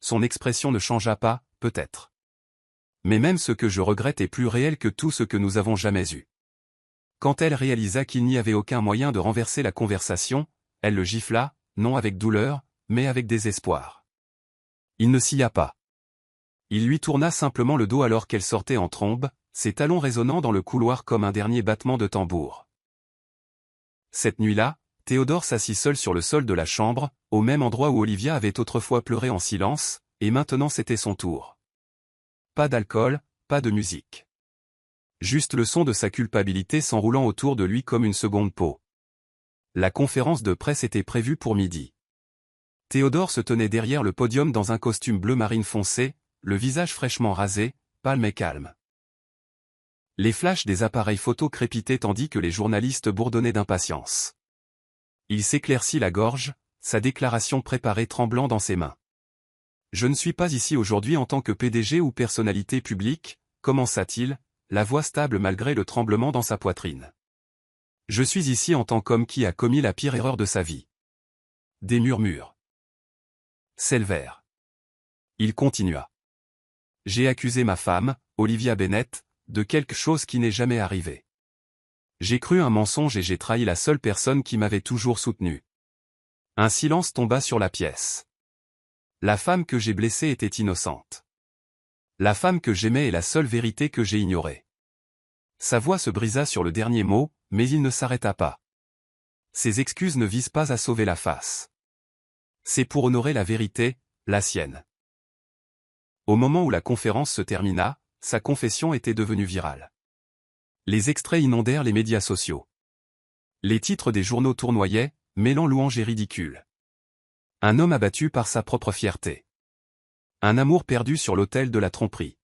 Son expression ne changea pas, peut-être. « Mais même ce que je regrette est plus réel que tout ce que nous avons jamais eu. » Quand elle réalisa qu'il n'y avait aucun moyen de renverser la conversation, elle le gifla, non avec douleur, mais avec désespoir. Il ne s'y a pas. Il lui tourna simplement le dos alors qu'elle sortait en trombe, ses talons résonnant dans le couloir comme un dernier battement de tambour. Cette nuit-là, Théodore s'assit seul sur le sol de la chambre, au même endroit où Olivia avait autrefois pleuré en silence, et maintenant c'était son tour. Pas d'alcool, pas de musique. Juste le son de sa culpabilité s'enroulant autour de lui comme une seconde peau. La conférence de presse était prévue pour midi. Théodore se tenait derrière le podium dans un costume bleu marine foncé, le visage fraîchement rasé, pâle mais calme. Les flashs des appareils photo crépitaient tandis que les journalistes bourdonnaient d'impatience. Il s'éclaircit la gorge, sa déclaration préparée tremblant dans ses mains. « Je ne suis pas ici aujourd'hui en tant que PDG ou personnalité publique », commença-t-il, la voix stable malgré le tremblement dans sa poitrine. « Je suis ici en tant qu'homme qui a commis la pire erreur de sa vie. » Des murmures s'élevèrent. Il continua. « J'ai accusé ma femme, Olivia Bennett, de quelque chose qui n'est jamais arrivé. J'ai cru un mensonge et j'ai trahi la seule personne qui m'avait toujours soutenu. » Un silence tomba sur la pièce. La femme que j'ai blessée était innocente. La femme que j'aimais est la seule vérité que j'ai ignorée. Sa voix se brisa sur le dernier mot, mais il ne s'arrêta pas. Ses excuses ne visent pas à sauver la face. C'est pour honorer la vérité, la sienne. Au moment où la conférence se termina, sa confession était devenue virale. Les extraits inondèrent les médias sociaux. Les titres des journaux tournoyaient, mêlant louanges et ridicules. Un homme abattu par sa propre fierté. Un amour perdu sur l'autel de la tromperie.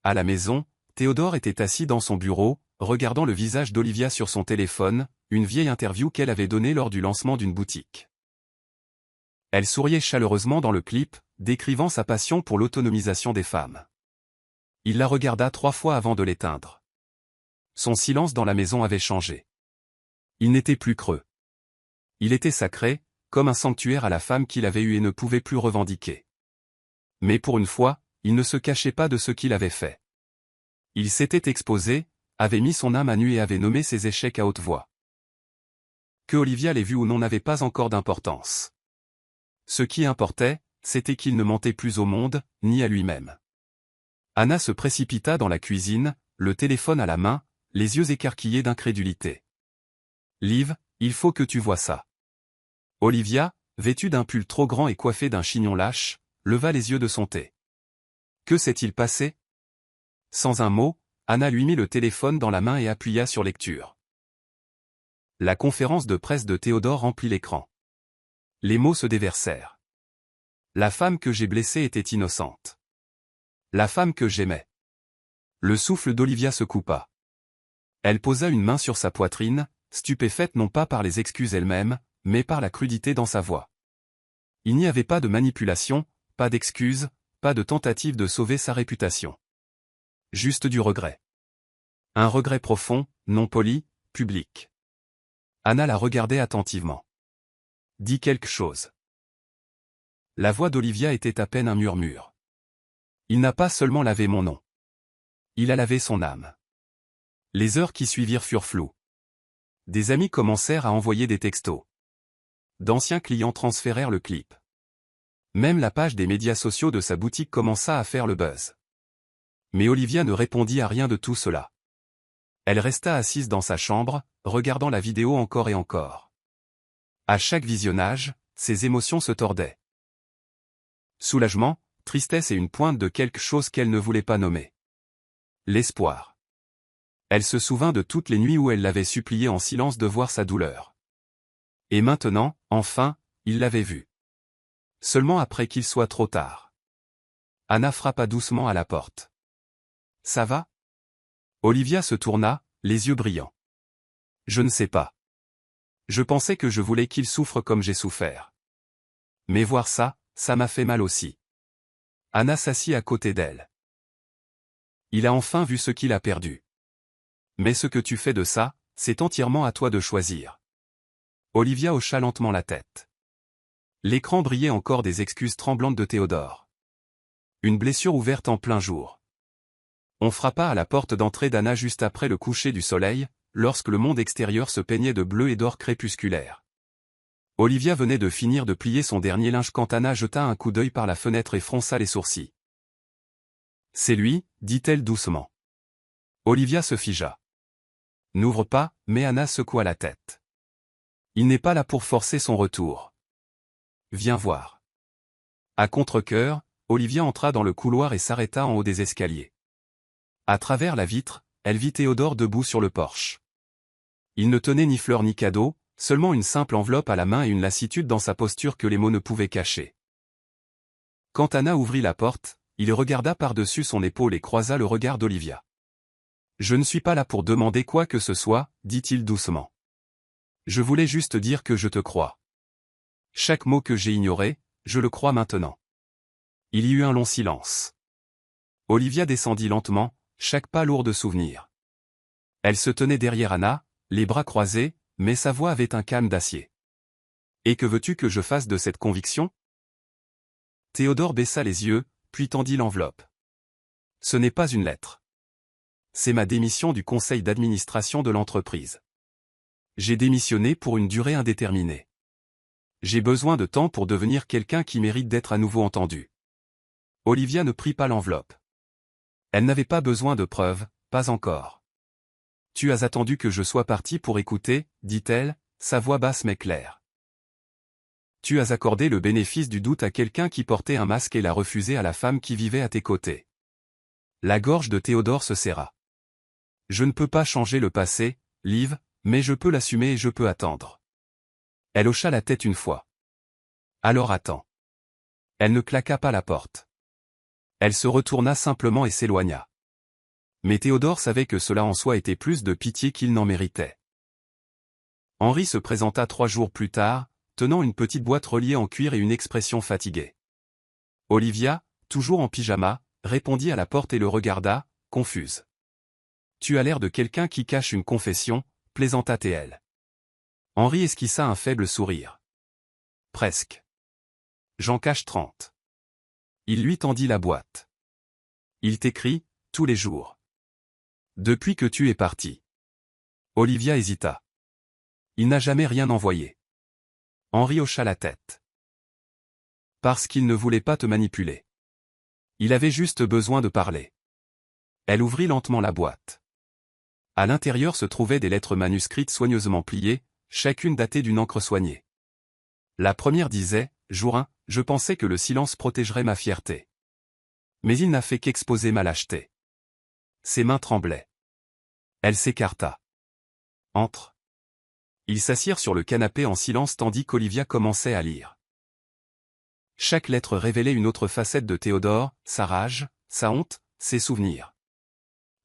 À la maison, Théodore était assis dans son bureau, regardant le visage d'Olivia sur son téléphone, une vieille interview qu'elle avait donnée lors du lancement d'une boutique. Elle souriait chaleureusement dans le clip, décrivant sa passion pour l'autonomisation des femmes. Il la regarda 3 fois avant de l'éteindre. Son silence dans la maison avait changé. Il n'était plus creux. Il était sacré, comme un sanctuaire à la femme qu'il avait eue et ne pouvait plus revendiquer. Mais pour une fois, il ne se cachait pas de ce qu'il avait fait. Il s'était exposé, avait mis son âme à nu et avait nommé ses échecs à haute voix. Que Olivia l'ait vu ou non n'avait pas encore d'importance. Ce qui importait, c'était qu'il ne mentait plus au monde, ni à lui-même. Anna se précipita dans la cuisine, le téléphone à la main, les yeux écarquillés d'incrédulité. « Liv, il faut que tu vois ça. » Olivia, vêtue d'un pull trop grand et coiffée d'un chignon lâche, leva les yeux de son thé. Que s'est-il passé? Sans un mot, Anna lui mit le téléphone dans la main et appuya sur lecture. La conférence de presse de Théodore remplit l'écran. Les mots se déversèrent. La femme que j'ai blessée était innocente. La femme que j'aimais. Le souffle d'Olivia se coupa. Elle posa une main sur sa poitrine, stupéfaite non pas par les excuses elles-mêmes, mais par la crudité dans sa voix. Il n'y avait pas de manipulation, pas d'excuses, pas de tentative de sauver sa réputation. Juste du regret. Un regret profond, non poli, public. Anna la regardait attentivement. Dis quelque chose. La voix d'Olivia était à peine un murmure. Il n'a pas seulement lavé mon nom. Il a lavé son âme. Les heures qui suivirent furent floues. Des amis commencèrent à envoyer des textos. D'anciens clients transférèrent le clip. Même la page des médias sociaux de sa boutique commença à faire le buzz. Mais Olivia ne répondit à rien de tout cela. Elle resta assise dans sa chambre, regardant la vidéo encore et encore. À chaque visionnage, ses émotions se tordaient. Soulagement, tristesse et une pointe de quelque chose qu'elle ne voulait pas nommer. L'espoir. Elle se souvint de toutes les nuits où elle l'avait supplié en silence de voir sa douleur. Et maintenant, enfin, il l'avait vue. Seulement après qu'il soit trop tard. Anna frappa doucement à la porte. « Ça va ?» Olivia se tourna, les yeux brillants. « Je ne sais pas. Je pensais que je voulais qu'il souffre comme j'ai souffert. Mais voir ça, ça m'a fait mal aussi. » Anna s'assit à côté d'elle. Il a enfin vu ce qu'il a perdu. Mais ce que tu fais de ça, c'est entièrement à toi de choisir. Olivia hocha lentement la tête. L'écran brillait encore des excuses tremblantes de Théodore. Une blessure ouverte en plein jour. On frappa à la porte d'entrée d'Anna juste après le coucher du soleil, lorsque le monde extérieur se peignait de bleu et d'or crépusculaire. Olivia venait de finir de plier son dernier linge quand Anna jeta un coup d'œil par la fenêtre et fronça les sourcils. « C'est lui » dit-elle doucement. Olivia se figea. « N'ouvre pas » mais Anna secoua la tête. « Il n'est pas là pour forcer son retour. Viens voir. » À contre-cœur, Olivia entra dans le couloir et s'arrêta en haut des escaliers. À travers la vitre, elle vit Théodore debout sur le porche. Il ne tenait ni fleurs ni cadeaux, seulement une simple enveloppe à la main et une lassitude dans sa posture que les mots ne pouvaient cacher. Quand Anna ouvrit la porte, il regarda par-dessus son épaule et croisa le regard d'Olivia. « Je ne suis pas là pour demander quoi que ce soit, dit-il doucement. Je voulais juste dire que je te crois. Chaque mot que j'ai ignoré, je le crois maintenant. » Il y eut un long silence. Olivia descendit lentement, chaque pas lourd de souvenirs. Elle se tenait derrière Anna, les bras croisés, mais sa voix avait un calme d'acier. « Et que veux-tu que je fasse de cette conviction ?» Théodore baissa les yeux, puis tendit l'enveloppe. « Ce n'est pas une lettre. C'est ma démission du conseil d'administration de l'entreprise. J'ai démissionné pour une durée indéterminée. J'ai besoin de temps pour devenir quelqu'un qui mérite d'être à nouveau entendu. » Olivia ne prit pas l'enveloppe. Elle n'avait pas besoin de preuves, pas encore. « Tu as attendu que je sois parti pour écouter, dit-elle, sa voix basse mais claire. Tu as accordé le bénéfice du doute à quelqu'un qui portait un masque et l'as refusé à la femme qui vivait à tes côtés. » La gorge de Théodore se serra. « Je ne peux pas changer le passé, Liv, mais je peux l'assumer et je peux attendre. » Elle hocha la tête une fois. « Alors attends. » Elle ne claqua pas la porte. Elle se retourna simplement et s'éloigna. Mais Théodore savait que cela en soi était plus de pitié qu'il n'en méritait. Henri se présenta 3 jours plus tard, tenant une petite boîte reliée en cuir et une expression fatiguée. Olivia, toujours en pyjama, répondit à la porte et le regarda, confuse. « Tu as l'air de quelqu'un qui cache une confession, » plaisanta-t-elle. Henri esquissa un faible sourire. « Presque. J'en cache 30. » Il lui tendit la boîte. « Il t'écrit, tous les jours. Depuis que tu es parti. » Olivia hésita. « Il n'a jamais rien envoyé. » Henri hocha la tête. « Parce qu'il ne voulait pas te manipuler. Il avait juste besoin de parler. » Elle ouvrit lentement la boîte. À l'intérieur se trouvaient des lettres manuscrites soigneusement pliées, chacune datée d'une encre soignée. La première disait « Jour 1, je pensais que le silence protégerait ma fierté. Mais il n'a fait qu'exposer ma lâcheté. » Ses mains tremblaient. Elle s'écarta. « Entre. » Ils s'assirent sur le canapé en silence tandis qu'Olivia commençait à lire. Chaque lettre révélait une autre facette de Théodore, sa rage, sa honte, ses souvenirs.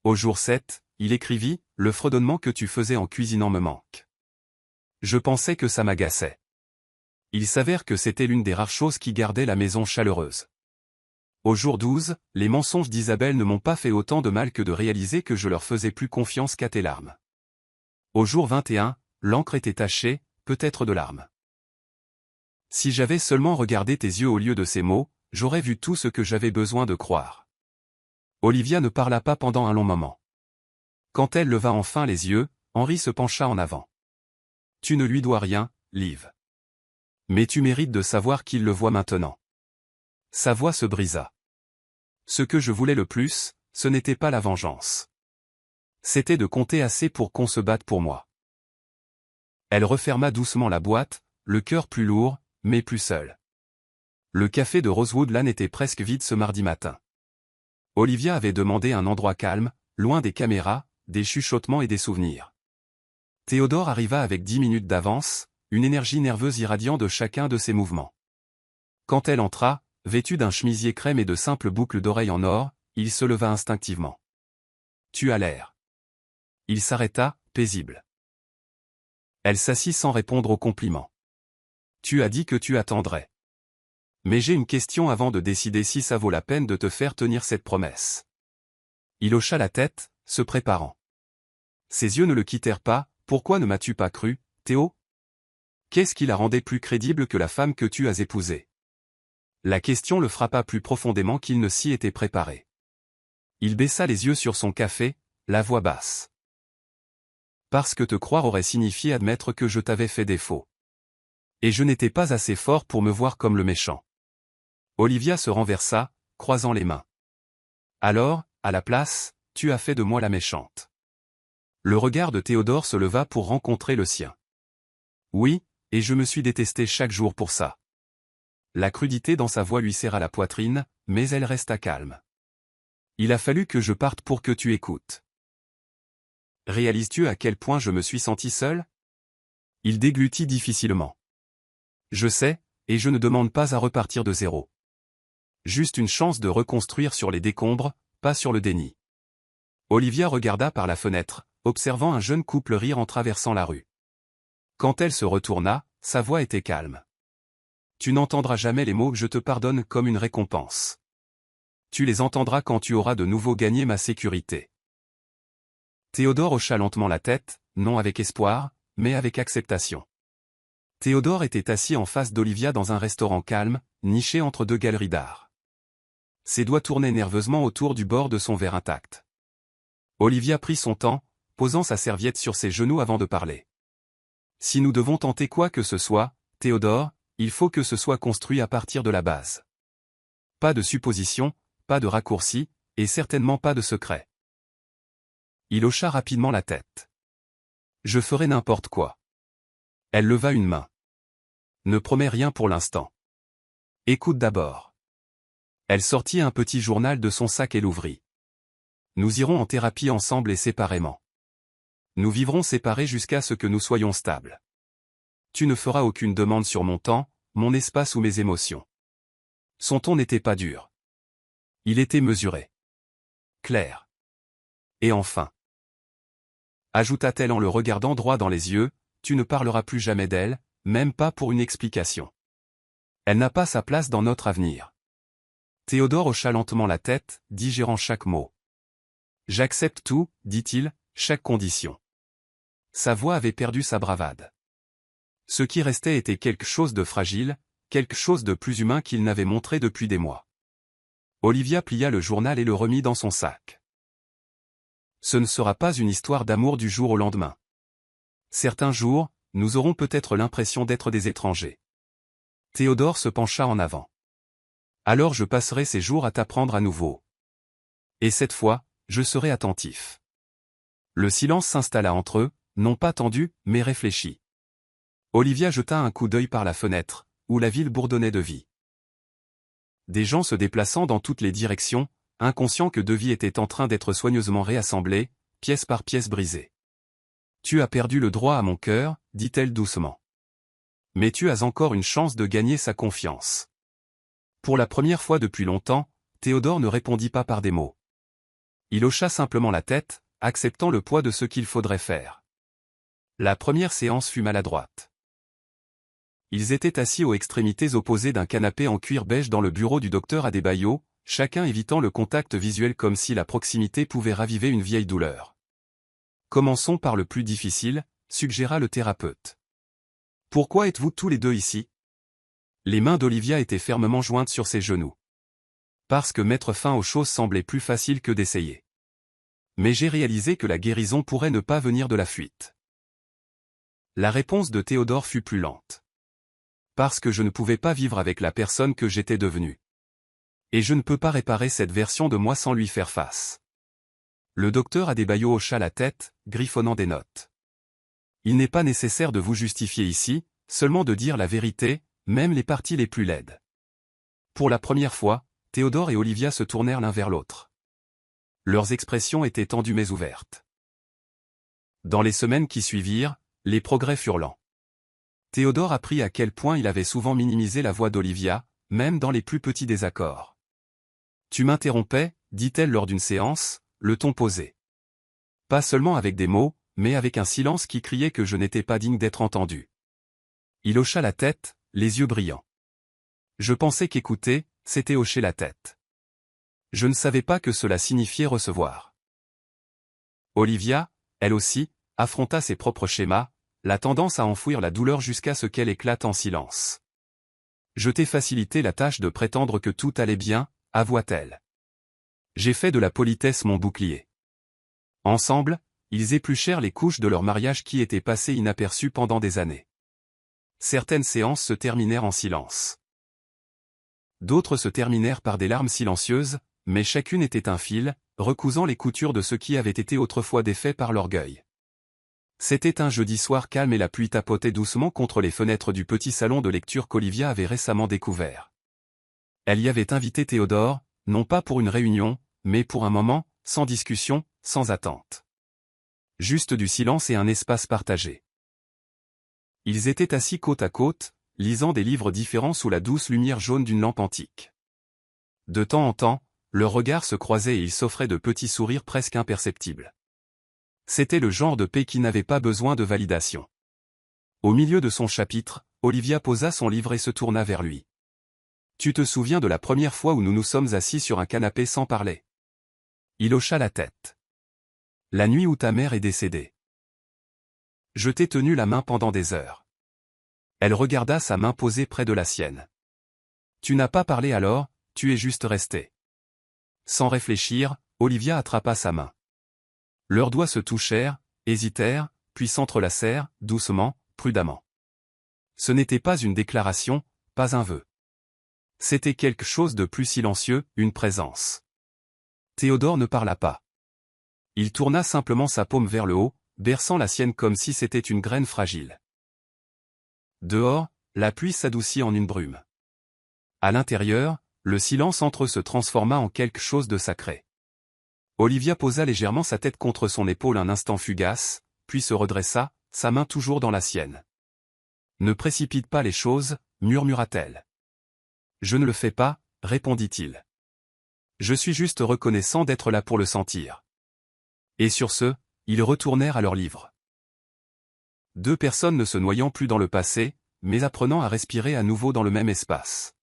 Au jour 7, il écrivit « Le fredonnement que tu faisais en cuisinant me manque. Je pensais que ça m'agaçait. » Il s'avère que c'était l'une des rares choses qui gardait la maison chaleureuse. Au jour 12, les mensonges d'Isabelle ne m'ont pas fait autant de mal que de réaliser que je leur faisais plus confiance qu'à tes larmes. Au jour 21, l'encre était tachée, peut-être de larmes. Si j'avais seulement regardé tes yeux au lieu de ces mots, j'aurais vu tout ce que j'avais besoin de croire. Olivia ne parla pas pendant un long moment. Quand elle leva enfin les yeux, Henri se pencha en avant. Tu ne lui dois rien, Liv. Mais tu mérites de savoir qu'il le voit maintenant. Sa voix se brisa. Ce que je voulais le plus, ce n'était pas la vengeance. C'était de compter assez pour qu'on se batte pour moi. Elle referma doucement la boîte, le cœur plus lourd, mais plus seul. Le café de Rosewood Lane était presque vide ce mardi matin. Olivia avait demandé un endroit calme, loin des caméras, des chuchotements et des souvenirs. Théodore arriva avec 10 minutes d'avance, une énergie nerveuse irradiant de chacun de ses mouvements. Quand elle entra, vêtue d'un chemisier crème et de simples boucles d'oreilles en or, il se leva instinctivement. « Tu as l'air. » Il s'arrêta, paisible. Elle s'assit sans répondre au compliment. « Tu as dit que tu attendrais. Mais j'ai une question avant de décider si ça vaut la peine de te faire tenir cette promesse. » Il hocha la tête, se préparant. Ses yeux ne le quittèrent pas. « Pourquoi ne m'as-tu pas cru, Théo ? Qu'est-ce qui la rendait plus crédible que la femme que tu as épousée ?» La question le frappa plus profondément qu'il ne s'y était préparé. Il baissa les yeux sur son café, la voix basse. « Parce que te croire aurait signifié admettre que je t'avais fait défaut. Et je n'étais pas assez fort pour me voir comme le méchant. Olivia se renversa, croisant les mains. Alors, à la place, tu as fait de moi la méchante. Le regard de Théodore se leva pour rencontrer le sien. Oui, et je me suis détesté chaque jour pour ça. La crudité dans sa voix lui serra la poitrine, mais elle resta calme. Il a fallu que je parte pour que tu écoutes. Réalises-tu à quel point je me suis senti seul? Il déglutit difficilement. Je sais, et je ne demande pas à repartir de zéro. Juste une chance de reconstruire sur les décombres, pas sur le déni. Olivia regarda par la fenêtre, observant un jeune couple rire en traversant la rue. Quand elle se retourna, sa voix était calme. Tu n'entendras jamais les mots « je te pardonne » comme une récompense. Tu les entendras quand tu auras de nouveau gagné ma sécurité. Théodore hocha lentement la tête, non avec espoir, mais avec acceptation. Théodore était assis en face d'Olivia dans un restaurant calme, niché entre deux galeries d'art. Ses doigts tournaient nerveusement autour du bord de son verre intact. Olivia prit son temps, posant sa serviette sur ses genoux avant de parler. Si nous devons tenter quoi que ce soit, Théodore, il faut que ce soit construit à partir de la base. Pas de suppositions, pas de raccourcis, et certainement pas de secrets. Il hocha rapidement la tête. Je ferai n'importe quoi. Elle leva une main. Ne promets rien pour l'instant. Écoute d'abord. Elle sortit un petit journal de son sac et l'ouvrit. Nous irons en thérapie ensemble et séparément. Nous vivrons séparés jusqu'à ce que nous soyons stables. Tu ne feras aucune demande sur mon temps, mon espace ou mes émotions. Son ton n'était pas dur. Il était mesuré. Clair. Et enfin. Ajouta-t-elle en le regardant droit dans les yeux, tu ne parleras plus jamais d'elle, même pas pour une explication. Elle n'a pas sa place dans notre avenir. Théodore hocha lentement la tête, digérant chaque mot. J'accepte tout, dit-il, chaque condition. Sa voix avait perdu sa bravade. Ce qui restait était quelque chose de fragile, quelque chose de plus humain qu'il n'avait montré depuis des mois. Olivia plia le journal et le remit dans son sac. Ce ne sera pas une histoire d'amour du jour au lendemain. Certains jours, nous aurons peut-être l'impression d'être des étrangers. Théodore se pencha en avant. Alors je passerai ces jours à t'apprendre à nouveau. Et cette fois, je serai attentif. Le silence s'installa entre eux, non pas tendu, mais réfléchi. Olivia jeta un coup d'œil par la fenêtre, où la ville bourdonnait de vie. Des gens se déplaçant dans toutes les directions, inconscients que deux vies étaient en train d'être soigneusement réassemblées, pièce par pièce brisées. Tu as perdu le droit à mon cœur, dit-elle doucement. Mais tu as encore une chance de gagner sa confiance. Pour la première fois depuis longtemps, Théodore ne répondit pas par des mots. Il hocha simplement la tête, acceptant le poids de ce qu'il faudrait faire. La première séance fut maladroite. Ils étaient assis aux extrémités opposées d'un canapé en cuir beige dans le bureau du docteur Adebayo, chacun évitant le contact visuel comme si la proximité pouvait raviver une vieille douleur. Commençons par le plus difficile, suggéra le thérapeute. Pourquoi êtes-vous tous les deux ici? Les mains d'Olivia étaient fermement jointes sur ses genoux. Parce que mettre fin aux choses semblait plus facile que d'essayer. Mais j'ai réalisé que la guérison pourrait ne pas venir de la fuite. La réponse de Théodore fut plus lente. Parce que je ne pouvais pas vivre avec la personne que j'étais devenue. Et je ne peux pas réparer cette version de moi sans lui faire face. Le docteur Adebayo hocha la tête, griffonnant des notes. Il n'est pas nécessaire de vous justifier ici, seulement de dire la vérité, même les parties les plus laides. Pour la première fois, Théodore et Olivia se tournèrent l'un vers l'autre. Leurs expressions étaient tendues mais ouvertes. Dans les semaines qui suivirent, les progrès furent lents. Théodore apprit à quel point il avait souvent minimisé la voix d'Olivia, même dans les plus petits désaccords. Tu m'interrompais, dit-elle lors d'une séance, le ton posé. Pas seulement avec des mots, mais avec un silence qui criait que je n'étais pas digne d'être entendu. Il hocha la tête, les yeux brillants. Je pensais qu'écouter, c'était hocher la tête. Je ne savais pas que cela signifiait recevoir. Olivia, elle aussi, affronta ses propres schémas, la tendance à enfouir la douleur jusqu'à ce qu'elle éclate en silence. Je t'ai facilité la tâche de prétendre que tout allait bien, avoua-t-elle. J'ai fait de la politesse mon bouclier. Ensemble, ils épluchèrent les couches de leur mariage qui étaient passées inaperçues pendant des années. Certaines séances se terminèrent en silence. D'autres se terminèrent par des larmes silencieuses, mais chacune était un fil, recousant les coutures de ce qui avait été autrefois défait par l'orgueil. C'était un jeudi soir calme et la pluie tapotait doucement contre les fenêtres du petit salon de lecture qu'Olivia avait récemment découvert. Elle y avait invité Théodore, non pas pour une réunion, mais pour un moment, sans discussion, sans attente. Juste du silence et un espace partagé. Ils étaient assis côte à côte, lisant des livres différents sous la douce lumière jaune d'une lampe antique. De temps en temps, leurs regards se croisaient et ils s'offraient de petits sourires presque imperceptibles. C'était le genre de paix qui n'avait pas besoin de validation. Au milieu de son chapitre, Olivia posa son livre et se tourna vers lui. « Tu te souviens de la première fois où nous nous sommes assis sur un canapé sans parler ?» Il hocha la tête. « La nuit où ta mère est décédée. Je t'ai tenu la main pendant des heures. » Elle regarda sa main posée près de la sienne. « Tu n'as pas parlé alors, tu es juste resté. » Sans réfléchir, Olivia attrapa sa main. Leurs doigts se touchèrent, hésitèrent, puis s'entrelacèrent, doucement, prudemment. Ce n'était pas une déclaration, pas un vœu. C'était quelque chose de plus silencieux, une présence. Théodore ne parla pas. Il tourna simplement sa paume vers le haut, berçant la sienne comme si c'était une graine fragile. Dehors, la pluie s'adoucit en une brume. À l'intérieur, le silence entre eux se transforma en quelque chose de sacré. Olivia posa légèrement sa tête contre son épaule un instant fugace, puis se redressa, sa main toujours dans la sienne. « Ne précipite pas les choses, murmura-t-elle. « Je ne le fais pas, répondit-il. Je suis juste reconnaissant d'être là pour le sentir. » Et sur ce, ils retournèrent à leur livre. Deux personnes ne se noyant plus dans le passé, mais apprenant à respirer à nouveau dans le même espace.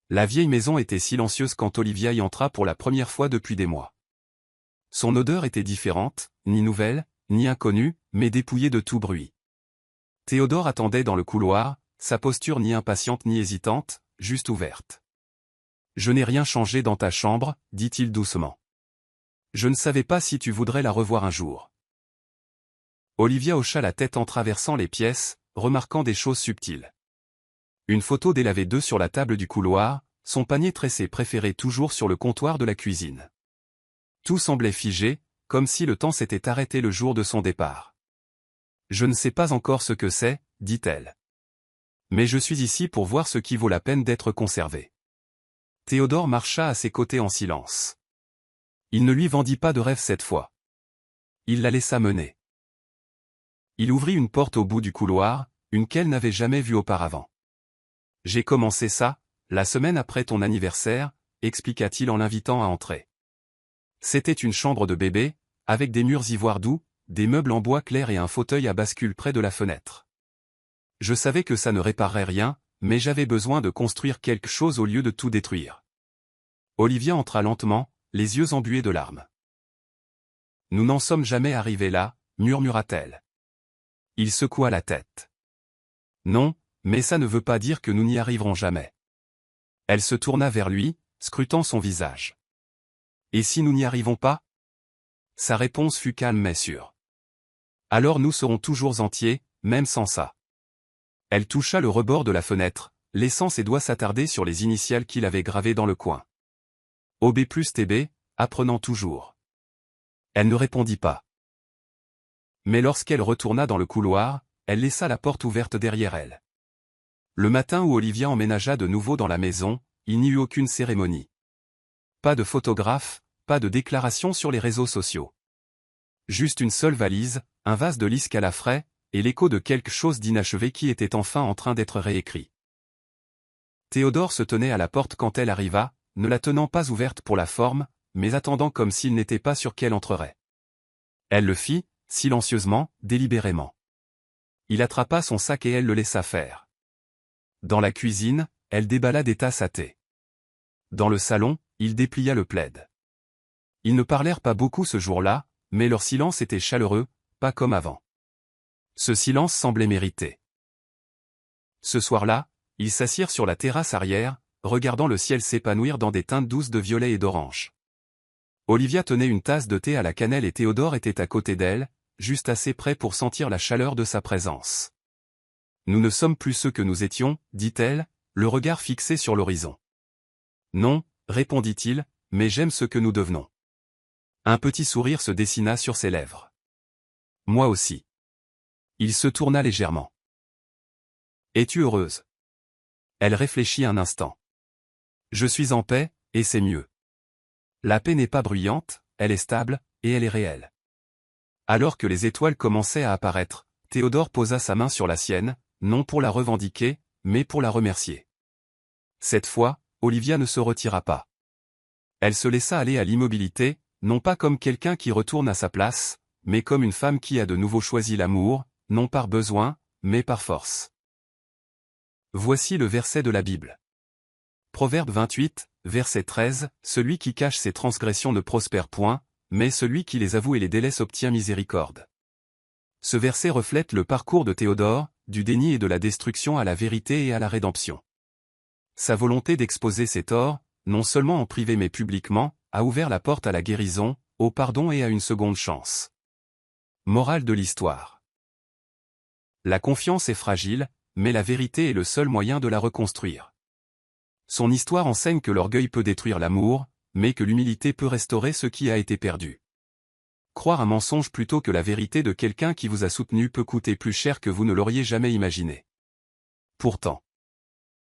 La vieille maison était silencieuse quand Olivia y entra pour la première fois depuis des mois. Son odeur était différente, ni nouvelle, ni inconnue, mais dépouillée de tout bruit. Théodore attendait dans le couloir, sa posture ni impatiente ni hésitante, juste ouverte. « Je n'ai rien changé dans ta chambre, dit-il doucement. Je ne savais pas si tu voudrais la revoir un jour. » Olivia hocha la tête en traversant les pièces, remarquant des choses subtiles. Une photo d'elle avait deux sur la table du couloir, son panier tressé préféré toujours sur le comptoir de la cuisine. Tout semblait figé, comme si le temps s'était arrêté le jour de son départ. « Je ne sais pas encore ce que c'est, dit-elle. Mais je suis ici pour voir ce qui vaut la peine d'être conservé. » Théodore marcha à ses côtés en silence. Il ne lui vendit pas de rêve cette fois. Il la laissa mener. Il ouvrit une porte au bout du couloir, une qu'elle n'avait jamais vue auparavant. « J'ai commencé ça, la semaine après ton anniversaire, » expliqua-t-il en l'invitant à entrer. C'était une chambre de bébé, avec des murs ivoire doux, des meubles en bois clair et un fauteuil à bascule près de la fenêtre. Je savais que ça ne réparerait rien, mais j'avais besoin de construire quelque chose au lieu de tout détruire. Olivia entra lentement, les yeux embués de larmes. « Nous n'en sommes jamais arrivés là, » murmura-t-elle. Il secoua la tête. « Non, mais ça ne veut pas dire que nous n'y arriverons jamais. » Elle se tourna vers lui, scrutant son visage. « Et si nous n'y arrivons pas ?» Sa réponse fut calme mais sûre. « Alors nous serons toujours entiers, même sans ça. » Elle toucha le rebord de la fenêtre, laissant ses doigts s'attarder sur les initiales qu'il avait gravées dans le coin. OB plus TB, apprenant toujours. Elle ne répondit pas. Mais lorsqu'elle retourna dans le couloir, elle laissa la porte ouverte derrière elle. Le matin où Olivia emménagea de nouveau dans la maison, il n'y eut aucune cérémonie. Pas de photographe, pas de déclaration sur les réseaux sociaux. Juste une seule valise, un vase de lys calafrais, et l'écho de quelque chose d'inachevé qui était enfin en train d'être réécrit. Théodore se tenait à la porte quand elle arriva, ne la tenant pas ouverte pour la forme, mais attendant comme s'il n'était pas sûr qu'elle entrerait. Elle le fit, silencieusement, délibérément. Il attrapa son sac et elle le laissa faire. Dans la cuisine, elle déballa des tasses à thé. Dans le salon, il déplia le plaid. Ils ne parlèrent pas beaucoup ce jour-là, mais leur silence était chaleureux, pas comme avant. Ce silence semblait mérité. Ce soir-là, ils s'assirent sur la terrasse arrière, regardant le ciel s'épanouir dans des teintes douces de violet et d'orange. Olivia tenait une tasse de thé à la cannelle et Théodore était à côté d'elle, juste assez près pour sentir la chaleur de sa présence. Nous ne sommes plus ceux que nous étions, dit-elle, le regard fixé sur l'horizon. Non, répondit-il, mais j'aime ce que nous devenons. Un petit sourire se dessina sur ses lèvres. Moi aussi. Il se tourna légèrement. Es-tu heureuse? Elle réfléchit un instant. Je suis en paix, et c'est mieux. La paix n'est pas bruyante, elle est stable, et elle est réelle. Alors que les étoiles commençaient à apparaître, Théodore posa sa main sur la sienne, non pour la revendiquer, mais pour la remercier. Cette fois, Olivia ne se retira pas. Elle se laissa aller à l'immobilité, non pas comme quelqu'un qui retourne à sa place, mais comme une femme qui a de nouveau choisi l'amour, non par besoin, mais par force. Voici le verset de la Bible. Proverbe 28, verset 13, « Celui qui cache ses transgressions ne prospère point, mais celui qui les avoue et les délaisse obtient miséricorde. » Ce verset reflète le parcours de Théodore, du déni et de la destruction à la vérité et à la rédemption. Sa volonté d'exposer ses torts, non seulement en privé mais publiquement, a ouvert la porte à la guérison, au pardon et à une seconde chance. Morale de l'histoire. La confiance est fragile, mais la vérité est le seul moyen de la reconstruire. Son histoire enseigne que l'orgueil peut détruire l'amour, mais que l'humilité peut restaurer ce qui a été perdu. Croire un mensonge plutôt que la vérité de quelqu'un qui vous a soutenu peut coûter plus cher que vous ne l'auriez jamais imaginé. Pourtant,